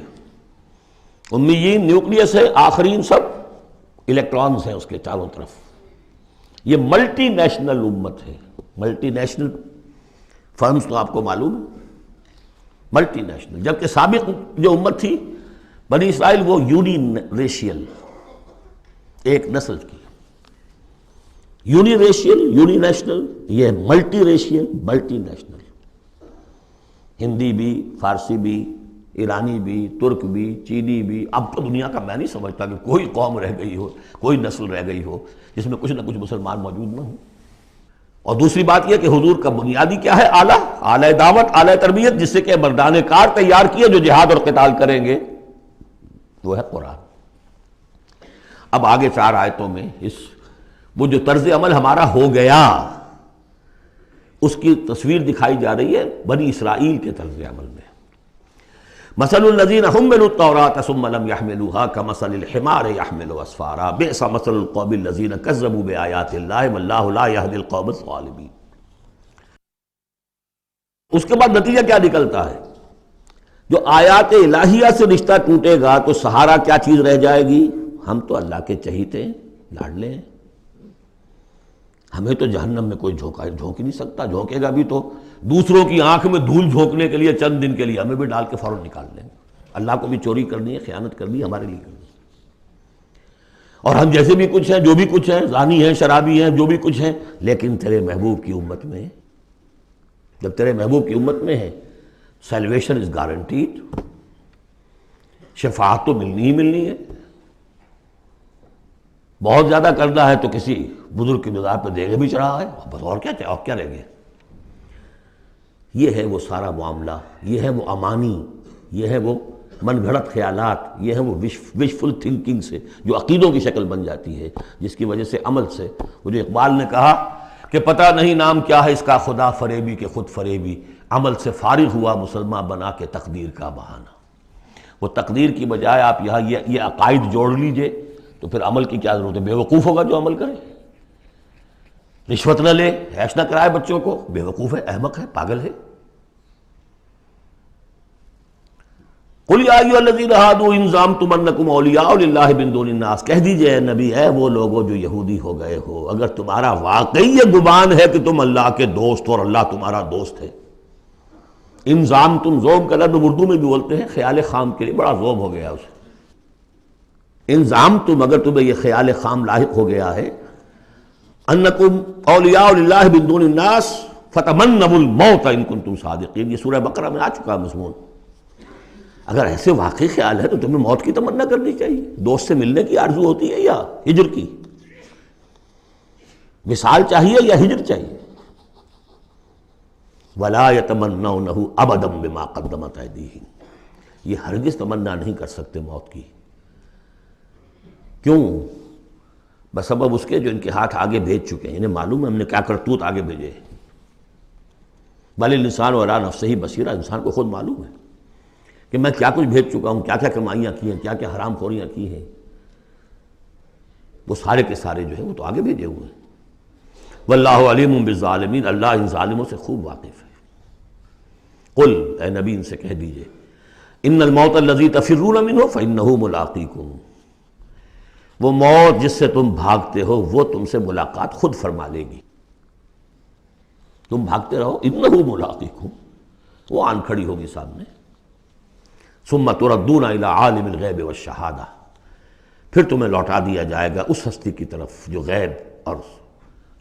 امیین نیوکلیس ہے, آخرین سب الیکٹرانز ہیں اس کے چاروں طرف. یہ ملٹی نیشنل امت ہے. ملٹی نیشنل فرمز تو آپ کو معلوم ہے, ملٹی نیشنل. جبکہ سابق جو امت تھی بنی اسرائیل, وہ یونی ریشیل, ایک نسل کی. یونی ریشیل, یونی نیشنل, یہ multi racial, multi national. Hindi بھی, فارسی بھی, ایرانی بھی, ترک بھی, چینی بھی. اب تو دنیا کا میں نہیں سمجھتا کہ کوئی قوم رہ گئی ہو, کوئی نسل رہ گئی ہو جس میں کچھ نہ کچھ مسلمان موجود نہ ہوں. اور دوسری بات یہ کہ حضور کا بنیادی کیا ہے؟ اعلیٰ دعوت, اعلیٰ تربیت, جس سے کہ مردان کار تیار کیے جو جہاد اور قتال کریں گے, وہ ہے قرآن. اب آگے 4 آیتوں میں وہ جو طرز عمل ہمارا ہو گیا اس کی تصویر دکھائی جا رہی ہے بنی اسرائیل کے طرز عمل میں. مثل الذین حملوا التوراۃ ثم لم يحملوها كمثل الحمار يحمل اسفارا بئس مثل القوم الذین كذبوا بآیات اللہ واللہ لا يهدی القوم الظالمین۔ اس کے بعد نتیجہ کیا نکلتا ہے؟ جو آیات الہیہ سے رشتہ ٹوٹے گا تو سہارا کیا چیز رہ جائے گی؟ ہم تو اللہ کے چہیتے ہیں، لاڈلے ہیں، ہمیں تو جہنم میں کوئی جھونک ہی نہیں سکتا، جھونکے گا بھی تو دوسروں کی آنکھ میں دھول جھونکنے کے لیے چند دن کے لیے ہمیں بھی ڈال کے فوراً نکال لیں گے۔ اللہ کو بھی چوری کرنی ہے، خیانت کرنی ہے، ہمارے لیے کرنی ہے۔ اور ہم جیسے بھی کچھ ہیں، جو بھی کچھ ہیں، زانی ہیں، شرابی ہیں، جو بھی کچھ ہیں، لیکن تیرے محبوب کی امت میں، جب تیرے محبوب کی امت میں ہے سیلویشن از گارنٹیڈ، شفاعت تو ملنی ہی ملنی ہے۔ بہت زیادہ کرنا ہے تو کسی بزرگ کی مزار پہ دیگے بھی چڑھا ہے، بس اور کیا رہ گیا۔ یہ ہے وہ سارا معاملہ، یہ ہے وہ امانی، یہ ہے وہ من گھڑت خیالات، یہ ہے وہ وشفل تھنکنگ سے جو عقیدوں کی شکل بن جاتی ہے، جس کی وجہ سے عمل سے، وہ جو اقبال نے کہا کہ پتہ نہیں نام کیا ہے اس کا خدا فریبی کہ خود فریبی، عمل سے فارغ ہوا مسلمان بنا کے تقدیر کا بہانہ۔ وہ تقدیر کی بجائے آپ یہاں یہ عقائد جوڑ لیجئے تو پھر عمل کی کیا ضرورت ہے؟ بے وقوف ہوگا جو عمل کرے، رشوت نہ لے، عیش نہ کرائے بچوں کو، بے وقوف ہے، احمق ہے، پاگل ہے۔ قل یا ایھا الذین ھادوا ان زعمتم انکم اولیاء للہ من دون الناس، کہہ دیجئے اے نبی، اے وہ لوگو جو یہودی ہو گئے ہو، اگر تمہارا واقعی یہ گمان ہے کہ تم اللہ کے دوست اور اللہ تمہارا دوست ہے۔ ان زعمتم، زوم کا لفظ اردو میں بھی بولتے ہیں خیال خام کے لیے، بڑا زوم ہو گیا اسے۔ ان زعمتم، اگر تمہیں یہ خیال خام لاحق ہو گیا ہے، انکم اولیاء للہ من دون الناس فتمنوا الموت ان کنتم صادقین، یہ سورہ بقرہ میں آ چکا مضمون۔ اگر ایسے واقعی خیال ہے تو تمہیں موت کی تمنا کرنی چاہیے، دوست سے ملنے کی آرزو ہوتی ہے یا ہجر کی؟ وصال چاہیے یا ہجر چاہیے؟ ولا يتمنونه ابدا بما قدمت ایدیہم، یہ ہرگز تمنا نہیں کر سکتے موت کی۔ کیوں؟ بسبب اس کے جو ان کے ہاتھ آگے بھیج چکے ہیں، انہیں معلوم ہے ہم نے کیا کرتوت آگے بھیجے ہیں۔ بل الانسان علی نفسہ بصیرہ، انسان کو خود معلوم ہے کہ میں کیا کچھ بھیج چکا ہوں، کیا کیا کمائیاں کی ہیں، کیا کیا حرام خوریاں کی ہیں، وہ سارے کے سارے جو ہیں وہ تو آگے بھیجے ہوئے ہیں۔ واللہ علیم بالظالمین، اللہ ان ظالموں سے خوب واقف ہے۔ قل، اے نبی ان سے کہہ دیجئے، ان الموت الذی تفرون منہ فانہ ملاقیکم، وہ موت جس سے تم بھاگتے ہو وہ تم سے ملاقات خود فرما لے گی۔ تم بھاگتے رہو، انہ ملاقیکم، وہ آن کھڑی ہوگی سامنے۔ ثم تردون الی عالم الغیب والشہادہ، پھر تمہیں لوٹا دیا جائے گا اس ہستی کی طرف جو غیب اور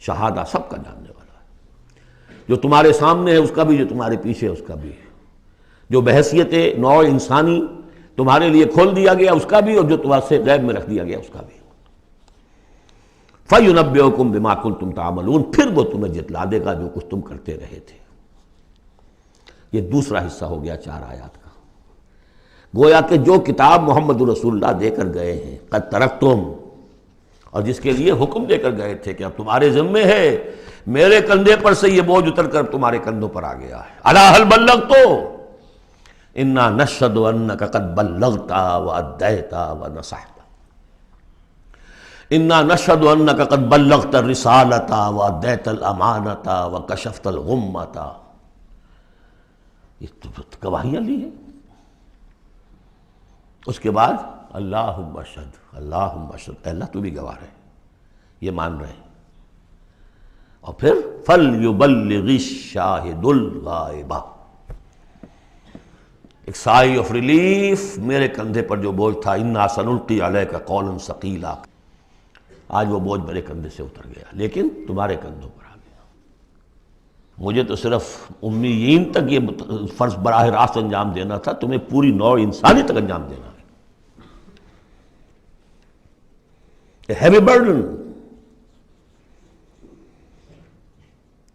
شہادہ سب کا جاننے والا ہے، جو تمہارے سامنے ہے اس کا بھی، جو تمہارے پیچھے ہے اس کا بھی، جو بحیثیت نوع انسانی تمہارے لیے کھول دیا گیا اس کا بھی، اور جو تمہارے سے غیب میں رکھ دیا گیا اس کا بھی۔ فَيُنَبِّئُكُم بِمَا كُنتُمْ تَعْمَلُونَ، پھر وہ تمہیں جتلا دے گا جو کچھ تم کرتے رہے تھے۔ یہ دوسرا حصہ ہو گیا 4 آیات کا۔ گویا کہ جو کتاب محمد رسول اللہ دے کر گئے ہیں، قد ترکتم، اور جس کے لیے حکم دے کر گئے تھے کہ اب تمہارے ذمے ہے، میرے کندھے پر سے یہ بوجھ اتر کر تمہارے کندھوں پر آ گیا ہے۔ الا هل بلغت، انا نشهد انک قد بلغت وادیت ونصحت، انا نشهد انک قد بلغت الرسالۃ وادیت الامانۃ وکشفت الغمۃ، یہ تو گواہیاں لی ہیں۔ اس کے بعد اللہم اشہد، اللہم اشہد، اے اللہ تو بھی گواہ ہے، یہ مان رہے ہیں۔ اور پھر فَلْيُبَلِّغِ الشَّاهِدُ الْغَائِبَ، ایک سائی آف ریلیف، میرے کندھے پر جو بوجھ تھا، اِنَّا سَنُلْقِي عَلَيْكَ قَوْلًا ثَقِيلًا، آج وہ بوجھ میرے کندھے سے اتر گیا، لیکن تمہارے کندھوں پر آ گیا۔ مجھے تو صرف امیین تک یہ فرض براہ راست انجام دینا تھا، تمہیں پوری نوع انسانی تک انجام دینا ہے۔ A heavy burden،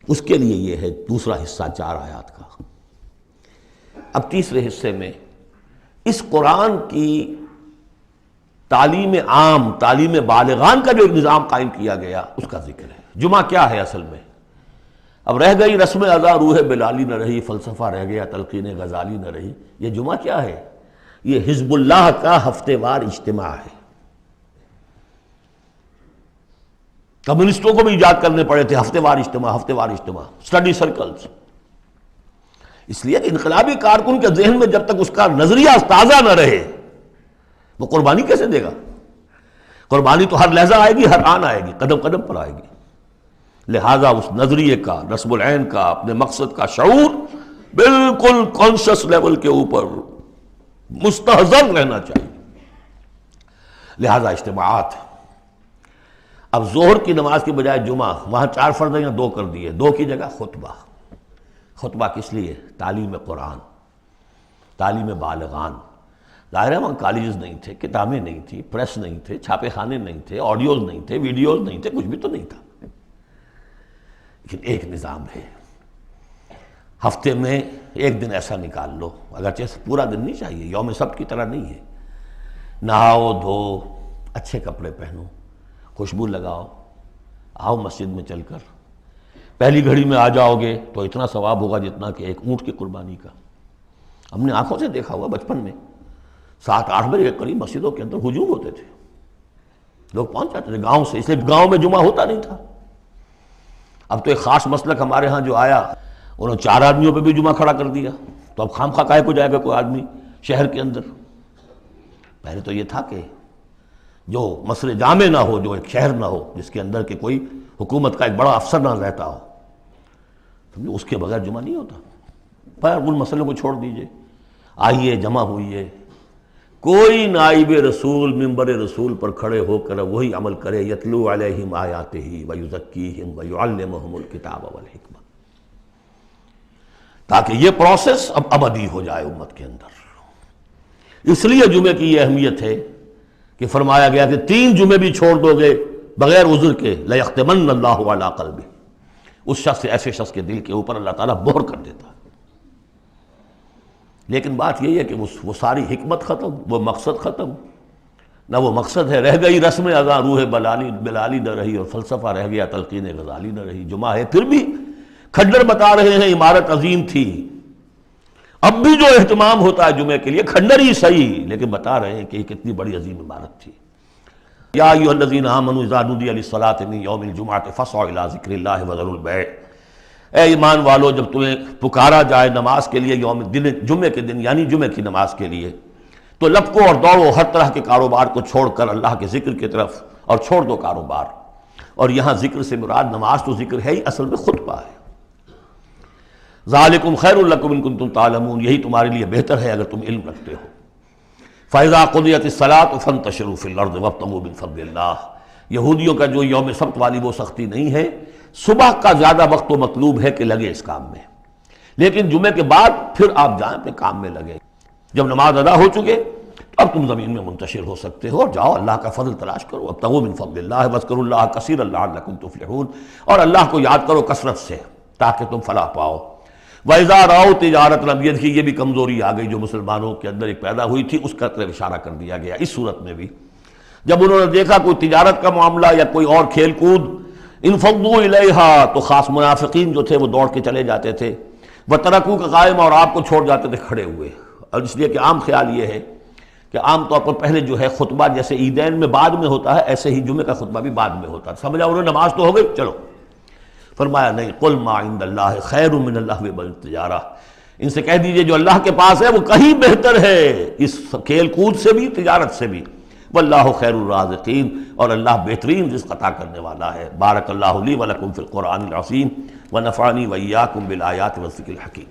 اس کے لیے یہ ہے دوسرا حصہ 4 آیات کا۔ اب تیسرے حصے میں اس قرآن کی تعلیم عام، تعلیم بالغان کا جو ایک نظام قائم کیا گیا اس کا ذکر ہے۔ جمعہ کیا ہے اصل میں؟ اب رہ گئی رسم ادا، روح بلالی نہ رہی، فلسفہ رہ گیا، تلقین غزالی نہ رہی، یہ جمعہ کیا ہے؟ یہ حزب اللہ کا ہفتے وار اجتماع ہے۔ کمیونسٹوں کو بھی ایجاد کرنے پڑے تھے ہفتے وار اجتماع، اسٹڈی سرکلز۔ اس لیے کہ انقلابی کارکن کے ذہن میں جب تک اس کا نظریہ تازہ نہ رہے وہ قربانی کیسے دے گا؟ قربانی تو ہر لحظہ آئے گی، ہر آن آئے گی، قدم قدم پر آئے گی۔ لہذا اس نظریے کا، نصب العین کا، اپنے مقصد کا شعور بالکل کانشس لیول کے اوپر مستحضر رہنا چاہیے۔ لہذا اجتماعات، اب ظہر کی نماز کی بجائے جمعہ، وہاں 4 فرض یا 2 کر دیے، 2 کی جگہ خطبہ کس لیے؟ تعلیم قرآن، تعلیم بالغان۔ ظاہر ہے وہاں کالجز نہیں تھے، کتابیں نہیں تھیں، پریس نہیں تھے، چھاپے خانے نہیں تھے، آڈیوز نہیں تھے، ویڈیوز نہیں تھے، کچھ بھی تو نہیں تھا، لیکن ایک نظام ہے۔ ہفتے میں ایک دن ایسا نکال لو، اگرچہ پورا دن نہیں چاہیے، یوم سبت کی طرح نہیں ہے، نہاؤ دھو، اچھے کپڑے پہنو، خوشبو لگاؤ، آؤ مسجد میں چل کر، پہلی گھڑی میں آ جاؤ گے تو اتنا ثواب ہوگا جتنا کہ ایک اونٹ کی قربانی کا۔ ہم نے آنکھوں سے دیکھا ہوا بچپن میں 7-8 بجے کے قریب مسجدوں کے اندر ہجوم ہوتے تھے، لوگ پہنچ جاتے تھے گاؤں سے، اس لیے گاؤں میں جمعہ ہوتا نہیں تھا۔ اب تو ایک خاص مسلک ہمارے ہاں جو آیا، انہوں نے 4 آدمیوں پہ بھی جمعہ کھڑا کر دیا، تو اب خام خواہ کاہے کو جائے گا کوئی آدمی شہر کے اندر؟ پہلے تو یہ تھا کہ جو مسئلے جامع نہ ہو، جو ایک شہر نہ ہو جس کے اندر کہ کوئی حکومت کا ایک بڑا افسر نہ رہتا ہو، اس کے بغیر جمعہ نہیں ہوتا۔ پر ان مسئلوں کو چھوڑ دیجئے، آئیے جمع ہوئیے، کوئی نائب رسول منبر رسول پر کھڑے ہو کر وہی عمل کرے، یتلو علیہم آیاتہ ویزکیہم ویعلمہم الکتاب والحکمہ، تاکہ یہ پروسیس اب ابدی ہو جائے امت کے اندر۔ اس لیے جمعے کی یہ اہمیت ہے کہ فرمایا گیا کہ 3 جمعے بھی چھوڑ دو گے بغیر عذر کے لَيَخْتِمَنَّ اللَّهُ عَلَىٰ قَلْبِهِ، اس شخص ایسے شخص کے دل کے اوپر اللہ تعالیٰ مہر کر دیتا ہے۔ لیکن بات یہی ہے کہ وہ ساری حکمت ختم، وہ مقصد ختم، نہ وہ مقصد ہے، رہ گئی رسم اذاں روح بلالی نہ رہی، اور فلسفہ رہ گیا تلقین غزالی نہ رہی۔ جمعہ ہے پھر بھی کھنڈر بتا رہے ہیں عمارت عظیم تھی، اب بھی جو اہتمام ہوتا ہے جمعے کے لیے کھنڈر ہی صحیح، لیکن بتا رہے ہیں کہ یہ کتنی بڑی عظیم عمارت تھی۔ یا ایھا الذین آمنوا اذا نودی للصلاۃ من یوم الجمعۃ فاسعوا الی ذکر اللہ وذروا البیع، اے ایمان والو جب تمہیں پکارا جائے نماز کے لیے جمعے کے دن، یعنی جمعے کی نماز کے لیے، تو لپکو اور دوڑو ہر طرح کے کاروبار کو چھوڑ کر اللہ کے ذکر کی طرف، اور چھوڑ دو کاروبار۔ اور یہاں ذکر سے مراد نماز تو ذکر ہے ہی، اصل میں خطبہ ہے۔ ذالکم خیر لکم ان کنتم تعلمون، یہی تمہارے لیے بہتر ہے اگر تم علم رکھتے ہو۔ فاذا قضیت الصلاۃ فانتشروا فی الارض وابتغوا من فضل اللہ، یہودیوں کا جو یوم سبت والی وہ سختی نہیں ہے، صبح کا زیادہ وقت تو مطلوب ہے کہ لگے اس کام میں، لیکن جمعے کے بعد پھر آپ جائیں اپنے کام میں لگے۔ جب نماز ادا ہو چکے تو اب تم زمین میں منتشر ہو سکتے ہو، اور جاؤ اللہ کا فضل تلاش کرو، وابتغوا من فضل اللہ واذکروا اللہ کثیرا لعلکم تفلحون، اور اللہ کو یاد کرو کثرت سے تاکہ تم فلاح پاؤ۔ وَإِذَا رَأَوْا تِجَارَةً لَمْ يَدْخِلُوا، یہ بھی کمزوری آ گئی جو مسلمانوں کے اندر ایک پیدا ہوئی تھی، اس کا طرف اشارہ کر دیا گیا اس صورت میں بھی۔ جب انہوں نے دیکھا کوئی تجارت کا معاملہ یا کوئی اور کھیل کود، انفضوا الیہا، تو خاص منافقین جو تھے وہ دوڑ کے چلے جاتے تھے، وترکوک قائما، اور آپ کو چھوڑ جاتے تھے کھڑے ہوئے۔ اور اس لیے کہ عام خیال یہ ہے کہ عام طور پر پہلے جو ہے خطبہ جیسے عیدین میں بعد میں ہوتا ہے، ایسے ہی جمعے کا خطبہ بھی بعد میں ہوتا ہے، سمجھا انہوں نے نماز تو ہو گئی چلو۔ فرمایا نہیں، قل ما عند اللہ خیر من اللہو والتجارہ، ان سے کہہ دیجئے جو اللہ کے پاس ہے وہ کہیں بہتر ہے اس کھیل کود سے بھی، تجارت سے بھی۔ واللہ خیر الرازقین، اور اللہ بہترین رزق عطا کرنے والا ہے۔ بارک اللہ لی ولکم فی القرآن العظیم ونفعنی وإیاکم بالآیات والذکر الحکیم۔